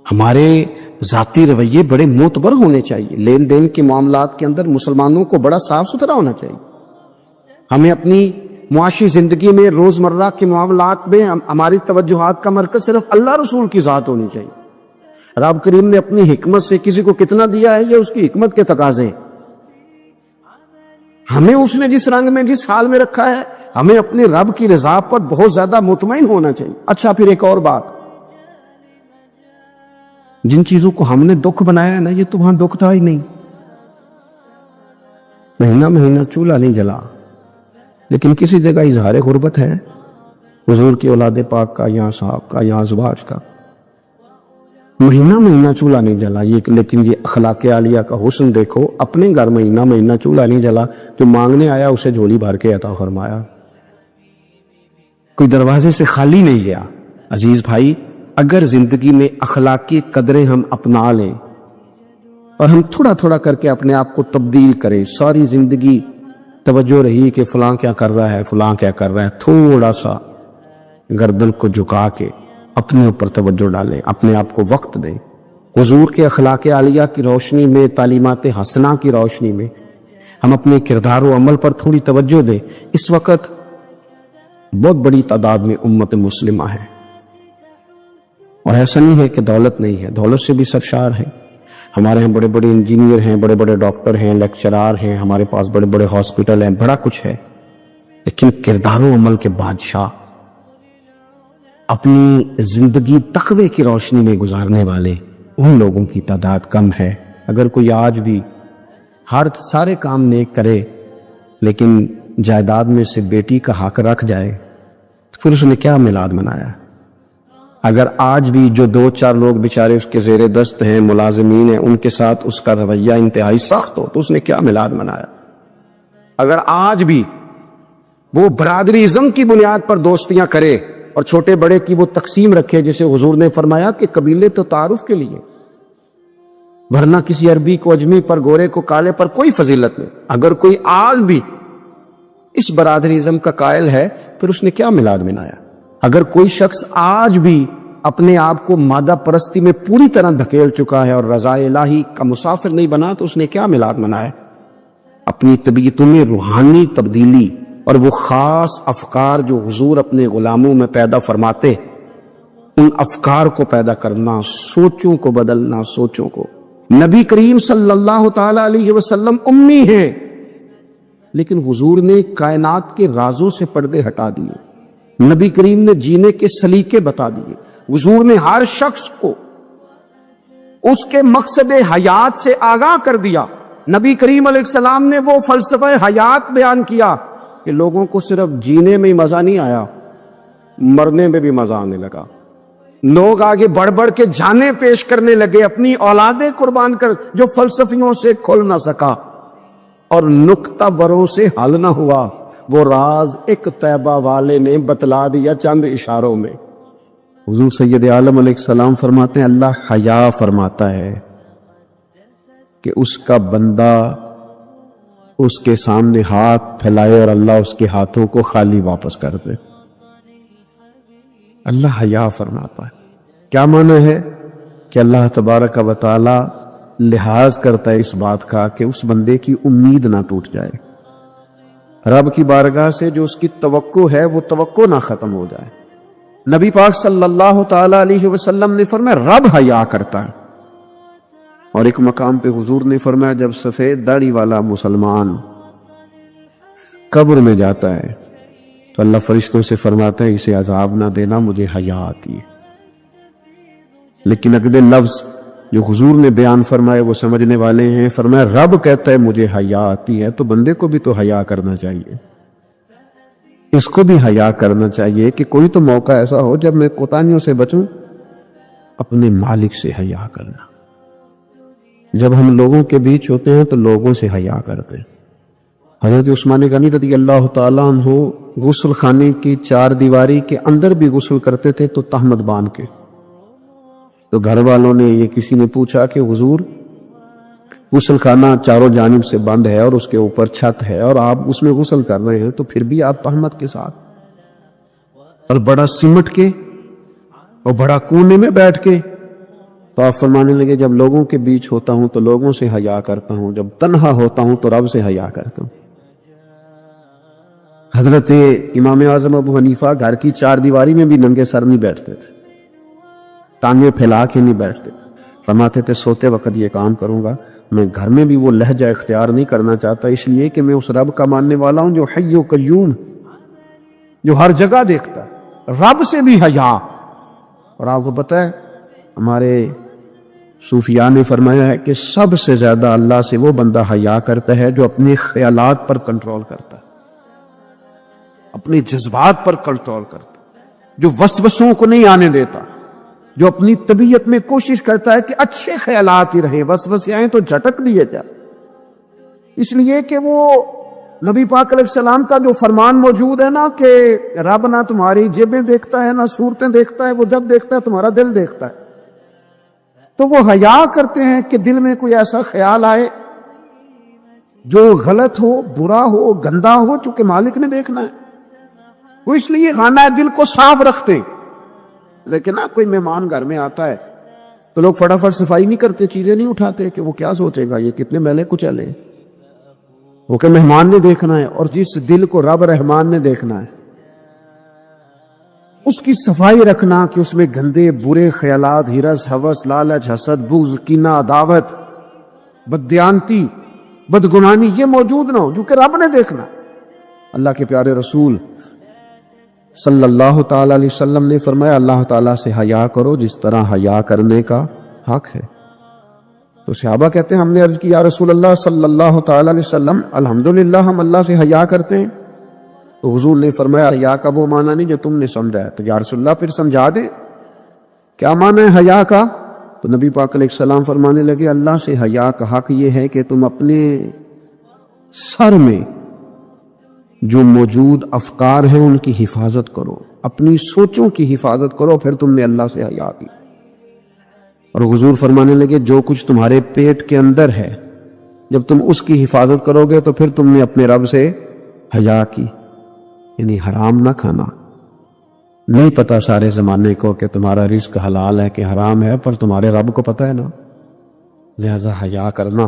ہمارے ذاتی رویے بڑے معتبر ہونے چاہیے، لین دین کے معاملات کے اندر مسلمانوں کو بڑا صاف ستھرا ہونا چاہیے۔ ہمیں اپنی معاشی زندگی میں روزمرہ کے معاملات میں ہماری توجہات کا مرکز صرف اللہ رسول کی ذات ہونی چاہیے۔ رب کریم نے اپنی حکمت سے کسی کو کتنا دیا ہے یہ اس کی حکمت کے تقاضے ہیں۔ ہمیں اس نے جس رنگ میں جس حال میں رکھا ہے ہمیں اپنے رب کی رضا پر بہت زیادہ مطمئن ہونا چاہیے۔ اچھا پھر ایک اور بات، جن چیزوں کو ہم نے دکھ بنایا ہے نا یہ تو وہاں دکھ تھا ہی نہیں۔ مہینہ مہینہ چولہا نہیں جلا، لیکن کسی جگہ اظہار غربت ہے، حضور کی اولاد پاک کا، یہاں صاحب کا، یہاں ازواج کا، مہینہ مہینہ چولہا نہیں جلا۔ لیکن یہ اخلاق عالیہ کا حسن دیکھو، اپنے گھر مہینہ مہینہ چولہا نہیں جلا، جو مانگنے آیا اسے جھولی بھر کے عطا فرمایا، کوئی دروازے سے خالی نہیں گیا۔ عزیز بھائی، اگر زندگی میں اخلاقی قدریں ہم اپنا لیں اور ہم تھوڑا تھوڑا کر کے اپنے آپ کو تبدیل کریں، ساری زندگی توجہ رہی کہ فلاں کیا کر رہا ہے، فلاں کیا کر رہا ہے، تھوڑا سا گردن کو جھکا کے اپنے اوپر توجہ ڈالیں، اپنے آپ کو وقت دیں، حضور کے اخلاق عالیہ کی روشنی میں، تعلیمات حسنہ کی روشنی میں ہم اپنے کردار و عمل پر تھوڑی توجہ دیں۔ اس وقت بہت بڑی تعداد میں امت مسلمہ ہے، اور ایسا نہیں ہے کہ دولت نہیں ہے، دولت سے بھی سرشار ہے۔ ہمارے یہاں بڑے بڑے انجینئر ہیں، بڑے بڑے ڈاکٹر ہیں، لیکچرار ہیں، ہمارے پاس بڑے بڑے ہاسپٹل ہیں، بڑا کچھ ہے، لیکن کردار و عمل کے بادشاہ، اپنی زندگی تقوی کی روشنی میں گزارنے والے ان لوگوں کی تعداد کم ہے۔ اگر کوئی آج بھی سارے کام نیک کرے لیکن جائیداد میں سے بیٹی کا حق رکھ جائے تو پھر اس نے کیا میلاد منایا؟ اگر آج بھی جو 2 4 لوگ بیچارے اس کے زیر دست ہیں، ملازمین ہیں، ان کے ساتھ اس کا رویہ انتہائی سخت ہو تو اس نے کیا میلاد منایا؟ اگر آج بھی وہ برادری ازم کی بنیاد پر دوستیاں کرے اور چھوٹے بڑے کی وہ تقسیم رکھے، جیسے حضور نے فرمایا کہ قبیلے تو تعارف کے لیے، ورنہ کسی عربی کو اجمی پر، گورے کو کالے پر کوئی فضیلت نہیں۔ اگر کوئی آج بھی اس برادری ازم کا قائل ہے پھر اس نے کیا میلاد منایا؟ اگر کوئی شخص آج بھی اپنے آپ کو مادہ پرستی میں پوری طرح دھکیل چکا ہے اور رضا الہی کا مسافر نہیں بنا تو اس نے کیا میلاد منایا؟ اپنی طبیعتوں میں روحانی تبدیلی اور وہ خاص افکار جو حضور اپنے غلاموں میں پیدا فرماتے، ان افکار کو پیدا کرنا، سوچوں کو بدلنا، سوچوں کو۔ نبی کریم صلی اللہ تعالی علیہ وسلم امی ہیں، لیکن حضور نے کائنات کے رازوں سے پردے ہٹا دیے، نبی کریم نے جینے کے سلیقے بتا دیے، حضور نے ہر شخص کو اس کے مقصد حیات سے آگاہ کر دیا۔ نبی کریم علیہ السلام نے وہ فلسفہ حیات بیان کیا کہ لوگوں کو صرف جینے میں ہی مزہ نہیں آیا، مرنے میں بھی مزہ آنے لگا۔ لوگ آگے بڑھ بڑھ کے جانیں پیش کرنے لگے، اپنی اولادیں قربان کر، جو فلسفیوں سے کھل نہ سکا اور نکتہ بروں سے حل نہ ہوا، وہ راز ایک طیبہ والے نے بتلا دیا چند اشاروں میں۔ حضور سید عالم علیہ السلام فرماتے ہیں اللہ حیا فرماتا ہے کہ اس کا بندہ اس کے سامنے ہاتھ پھیلائے اور اللہ اس کے ہاتھوں کو خالی واپس کر دے۔ اللہ حیا فرماتا ہے۔ کیا معنی ہے کہ اللہ تبارک و تعالی لحاظ کرتا ہے اس بات کا کہ اس بندے کی امید نہ ٹوٹ جائے، رب کی بارگاہ سے جو اس کی توقع ہے وہ توقع نہ ختم ہو جائے۔ نبی پاک صلی اللہ تعالی علیہ وسلم نے فرمایا رب حیا کرتا ہے، اور ایک مقام پہ حضور نے فرمایا جب سفید داڑھی والا مسلمان قبر میں جاتا ہے تو اللہ فرشتوں سے فرماتا ہے اسے عذاب نہ دینا، مجھے حیا آتی ہے۔ لیکن اگلے لفظ جو حضور نے بیان فرمائے وہ سمجھنے والے ہیں، فرمایا رب کہتا ہے مجھے حیا آتی ہے، تو بندے کو بھی تو حیا کرنا چاہیے، اس کو بھی حیا کرنا چاہیے کہ کوئی تو موقع ایسا ہو جب میں کوتاہیوں سے بچوں۔ اپنے مالک سے حیا کرنا، جب ہم لوگوں کے بیچ ہوتے ہیں تو لوگوں سے حیا کرتے ہیں۔ حضرت عثمان غنی رضی اللہ تعالیٰ عنہ غسل خانے کی چار دیواری کے اندر بھی غسل کرتے تھے تو تہمت باندھ کے، تو گھر والوں نے یہ کسی نے پوچھا کہ حضور غسل خانہ چاروں جانب سے بند ہے اور اس کے اوپر چھت ہے اور آپ اس میں غسل کر رہے ہیں، تو پھر بھی آپ تہمت کے ساتھ، اور بڑا سمٹ کے اور بڑا کونے میں بیٹھ کے، تو آپ فرمانے لگے جب لوگوں کے بیچ ہوتا ہوں تو لوگوں سے حیا کرتا ہوں، جب تنہا ہوتا ہوں تو رب سے حیا کرتا ہوں۔ حضرت امام اعظم ابو حنیفہ گھر کی چار دیواری میں بھی ننگے سر نہیں بیٹھتے تھے، ٹانگیں پھیلا کے نہیں بیٹھتے تھے، فرماتے تھے سوتے وقت یہ کام کروں گا، میں گھر میں بھی وہ لہجہ اختیار نہیں کرنا چاہتا، اس لیے کہ میں اس رب کا ماننے والا ہوں جو حی و قیوم، جو ہر جگہ دیکھتا ہے، رب سے بھی حیا۔ اور آپ کو پتہ ہے ہمارے صوفیاء نے فرمایا ہے کہ سب سے زیادہ اللہ سے وہ بندہ حیا کرتا ہے جو اپنے خیالات پر کنٹرول کرتا ہے، اپنے جذبات پر کنٹرول کرتا ہے، جو وسوسوں کو نہیں آنے دیتا، جو اپنی طبیعت میں کوشش کرتا ہے کہ اچھے خیالات ہی رہیں، وسوسے آئیں تو جھٹک دیے جائے، اس لیے کہ وہ نبی پاک علیہ السلام کا جو فرمان موجود ہے نا کہ رب نہ تمہاری جیبیں دیکھتا ہے نہ صورتیں دیکھتا ہے، وہ جب دیکھتا ہے تمہارا دل دیکھتا ہے۔ تو وہ حیا کرتے ہیں کہ دل میں کوئی ایسا خیال آئے جو غلط ہو، برا ہو، گندا ہو، چونکہ مالک نے دیکھنا ہے، وہ اس لیے خانہ دل کو صاف رکھتے ہیں۔ لیکن نا کوئی مہمان گھر میں آتا ہے تو لوگ فٹافٹ صفائی نہیں کرتے، چیزیں نہیں اٹھاتے کہ وہ کیا سوچے گا، یہ کتنے میلے کچیلے ہیں، وہ کہ مہمان نے دیکھنا ہے، اور جس دل کو رب رحمان نے دیکھنا ہے اس کی صفائی رکھنا کہ اس میں گندے برے خیالات، ہرس، ہوس، لالچ، حسد، بغض، کینہ، عداوت، بددیانتی، بدگمانی یہ موجود نہ ہو، جو کہ رب نے دیکھنا۔ اللہ کے پیارے رسول صلی اللہ تعالی علیہ وسلم نے فرمایا اللہ تعالیٰ سے حیا کرو جس طرح حیا کرنے کا حق ہے۔ تو صحابہ کہتے ہیں ہم نے عرض کی یا رسول اللہ صلی اللہ تعالی علیہ وسلم الحمدللہ ہم اللہ سے حیا کرتے ہیں، تو حضور نے فرمایا حیا کا وہ معنی نہیں جو تم نے سمجھا ہے، تو یا رسول اللہ پھر سمجھا دیں کیا معنی ہے حیا کا؟ تو نبی پاک علیہ السلام فرمانے لگے اللہ سے حیا کا حق یہ ہے کہ تم اپنے سر میں جو موجود افکار ہیں ان کی حفاظت کرو، اپنی سوچوں کی حفاظت کرو، پھر تم نے اللہ سے حیا کی۔ اور حضور فرمانے لگے جو کچھ تمہارے پیٹ کے اندر ہے جب تم اس کی حفاظت کرو گے تو پھر تم نے اپنے رب سے حیا کی، یعنی حرام نہ کھانا۔ نہیں پتا سارے زمانے کو کہ تمہارا رزق حلال ہے کہ حرام ہے، پر تمہارے رب کو پتہ ہے نا، لہذا حیا کرنا۔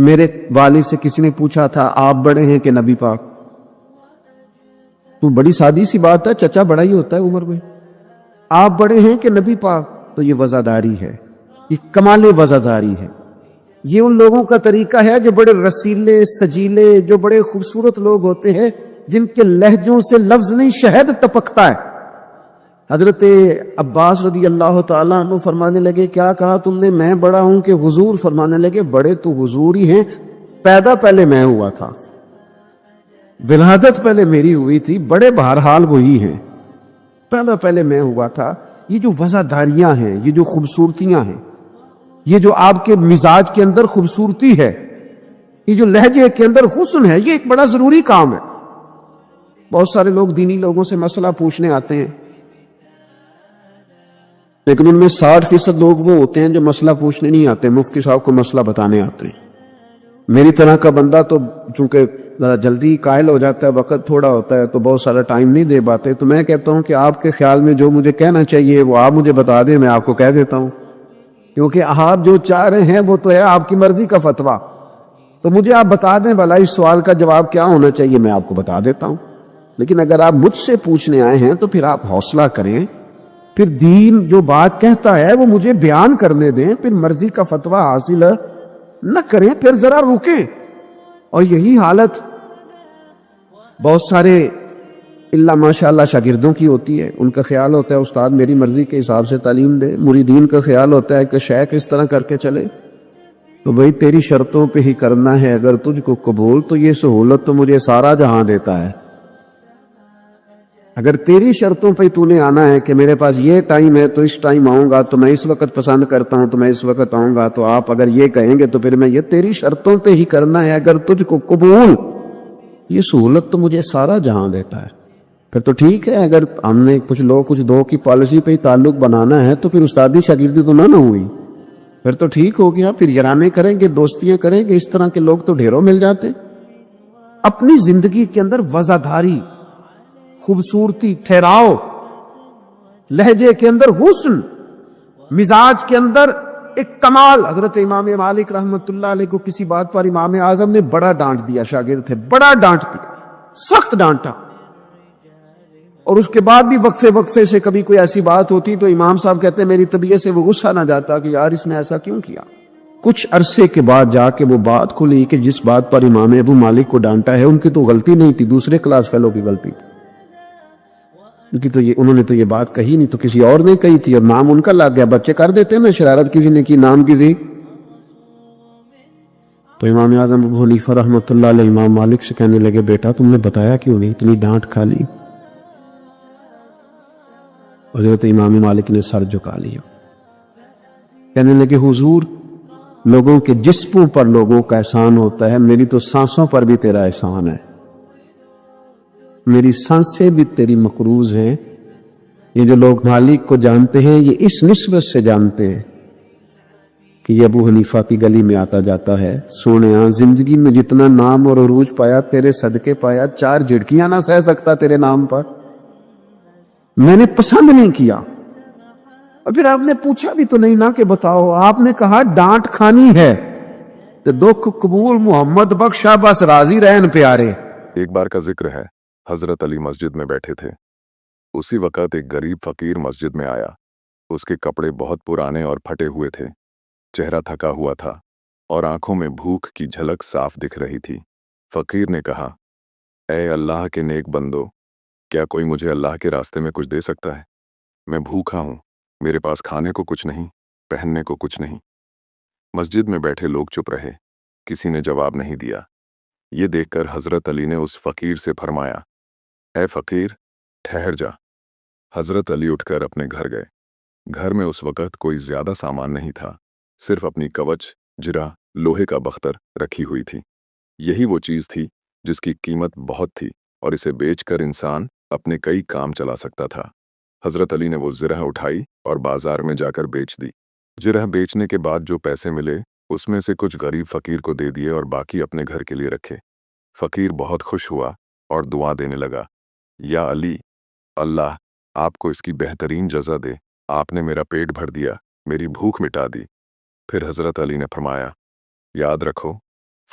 میرے والد سے کسی نے پوچھا تھا آپ بڑے ہیں کہ نبی پاک؟ تو بڑی سادی سی بات ہے، چچا بڑا ہی ہوتا ہے عمر میں. آپ بڑے ہیں کہ نبی پاک؟ تو یہ وزاداری ہے، یہ کمال وزاداری ہے. یہ ان لوگوں کا طریقہ ہے جو بڑے رسیلے سجیلے، جو بڑے خوبصورت لوگ ہوتے ہیں، جن کے لہجوں سے لفظ نہیں شہد ٹپکتا ہے. حضرت عباس رضی اللہ تعالیٰ عنہ فرمانے لگے کیا کہا تم نے؟ میں بڑا ہوں کہ حضور؟ فرمانے لگے بڑے تو حضور ہی ہیں، پیدا پہلے میں ہوا تھا، ولادت پہلے میری ہوئی تھی، بڑے بہرحال وہی ہیں، پیدا پہلے میں ہوا تھا. یہ جو وزاداریاں ہیں، یہ جو خوبصورتیاں ہیں، یہ جو آپ کے مزاج کے اندر خوبصورتی ہے، یہ جو لہجے کے اندر حسن ہے، یہ ایک بڑا ضروری کام ہے. بہت سارے لوگ دینی لوگوں سے مسئلہ پوچھنے آتے ہیں، لیکن ان میں 60% لوگ وہ ہوتے ہیں جو مسئلہ پوچھنے نہیں آتے، مفتی صاحب کو مسئلہ بتانے آتے ہیں. میری طرح کا بندہ تو چونکہ ذرا جلدی قائل ہو جاتا ہے، وقت تھوڑا ہوتا ہے، تو بہت سارا ٹائم نہیں دے پاتے. تو میں کہتا ہوں کہ آپ کے خیال میں جو مجھے کہنا چاہیے وہ آپ مجھے بتا دیں، میں آپ کو کہہ دیتا ہوں، کیونکہ آپ جو چاہ رہے ہیں وہ تو ہے آپ کی مرضی کا فتویٰ. تو مجھے آپ بتا دیں بھلا اس سوال کا جواب کیا ہونا چاہیے، میں آپ کو بتا دیتا ہوں. لیکن اگر آپ مجھ سے پوچھنے آئے ہیں تو پھر آپ حوصلہ کریں، پھر دین جو بات کہتا ہے وہ مجھے بیان کرنے دیں، پھر مرضی کا فتویٰ حاصل نہ کریں، پھر ذرا رکیں. اور یہی حالت بہت سارے اللہ ماشاء اللہ شاگردوں کی ہوتی ہے. ان کا خیال ہوتا ہے استاد میری مرضی کے حساب سے تعلیم دے، مریدین کا خیال ہوتا ہے کہ شیخ اس طرح کر کے چلے. تو بھئی تیری شرطوں پہ ہی کرنا ہے، اگر تجھ کو قبول تو یہ سہولت تو مجھے سارا جہاں دیتا ہے. اگر تیری شرطوں پہ تو نے آنا ہے کہ میرے پاس یہ ٹائم ہے تو اس ٹائم آؤں گا، تو میں اس وقت پسند کرتا ہوں تو میں اس وقت آؤں گا، تو آپ اگر یہ کہیں گے تو پھر میں یہ تیری شرطوں پہ ہی کرنا ہے، اگر تجھ کو قبول، یہ سہولت تو مجھے سارا جہاں دیتا ہے. پھر تو ٹھیک ہے. اگر ہم نے کچھ لوگ کچھ دو کی پالیسی پہ ہی تعلق بنانا ہے تو پھر استادی شاگردی تو نہ ہوئی، پھر تو ٹھیک ہو گیا. پھر یارانے کریں گے، دوستیاں کریں گے، اس طرح کے لوگ تو ڈھیروں مل جاتے. اپنی زندگی کے اندر وزاداری، خوبصورتی، ٹھہراؤ، لہجے کے اندر حسن، مزاج کے اندر ایک کمال. حضرت امام مالک رحمت اللہ علیہ کو کسی بات پر امام اعظم نے بڑا ڈانٹ دیا، شاگرد تھے، بڑا ڈانٹ دیا، سخت ڈانٹا. اور اس کے بعد بھی وقفے وقفے سے کبھی کوئی ایسی بات ہوتی تو امام صاحب کہتے ہیں میری طبیعت سے وہ غصہ نہ جاتا کہ یار اس نے ایسا کیوں کیا. کچھ عرصے کے بعد جا کے وہ بات کھلی کہ جس بات پر امام ابو مالک کو ڈانٹا ہے ان کی تو غلطی نہیں تھی، دوسرے کلاس فیلو کی غلطی تھی. ان کی تو انہوں نے تو یہ بات کہی نہیں، تو کسی اور نے کہی تھی، اور نام ان کا لگ گیا. بچے کر دیتے ہیں نا، شرارت کسی نے کی، نام کسی. تو امام اعظم ابو حنیفہ رحمۃ اللہ علیہ امام مالک سے کہنے لگے بیٹا تم نے بتایا کیوں نہیں، اتنی ڈانٹ کھا لی. حضرت امام مالک نے سر جھکا لیا، کہنے لگے حضور لوگوں کے جسموں پر لوگوں کا احسان ہوتا ہے، میری تو سانسوں پر بھی تیرا احسان ہے، میری سانسیں بھی تیری مقروض ہیں. یہ جو لوگ مالک کو جانتے ہیں یہ اس نسبت سے جانتے ہیں کہ یہ ابو حنیفہ کی گلی میں آتا جاتا ہے. سونیا زندگی میں جتنا نام اور عروج پایا تیرے صدقے پایا، 4 جھڑکیاں نہ سہ سکتا تیرے نام پر، میں نے پسند نہیں کیا. اور پھر آپ نے پوچھا بھی تو نہیں نا کہ بتاؤ، آپ نے کہا ڈانٹ کھانی ہے تو دکھ قبول محمد بخشا بس راضی رہن پیارے. ایک بار کا ذکر ہے، حضرت علی مسجد میں بیٹھے تھے. اسی وقت ایک غریب فقیر مسجد میں آیا. اس کے کپڑے بہت پرانے اور پھٹے ہوئے تھے، چہرہ تھکا ہوا تھا اور آنکھوں میں بھوک کی جھلک صاف دکھ رہی تھی. فقیر نے کہا اے اللہ کے نیک بندو، کیا کوئی مجھے اللہ کے راستے میں کچھ دے سکتا ہے؟ میں بھوکا ہوں، میرے پاس کھانے کو کچھ نہیں، پہننے کو کچھ نہیں. مسجد میں بیٹھے لوگ چپ رہے، کسی نے جواب نہیں دیا. یہ دیکھ کر حضرت علی نے اس فقیر سے فرمایا اے فقیر ٹھہر جا. حضرت علی اٹھ کر اپنے گھر گئے. گھر میں اس وقت کوئی زیادہ سامان نہیں تھا، صرف اپنی کوچ، جرا، لوہے کا بختر رکھی ہوئی تھی. یہی وہ چیز تھی جس کی قیمت بہت تھی اور اسے بیچ کر انسان اپنے کئی کام چلا سکتا تھا. حضرت علی نے وہ زرہ اٹھائی اور بازار میں جا کر بیچ دی. زرہ بیچنے کے بعد جو پیسے ملے اس میں سے کچھ غریب فقیر کو دے دیے اور باقی اپنے گھر کے لیے رکھے. فقیر بہت خوش ہوا اور دعا دینے لگا یا علی، اللہ آپ کو اس کی بہترین جزا دے، آپ نے میرا پیٹ بھر دیا، میری بھوک مٹا دی. پھر حضرت علی نے فرمایا یاد رکھو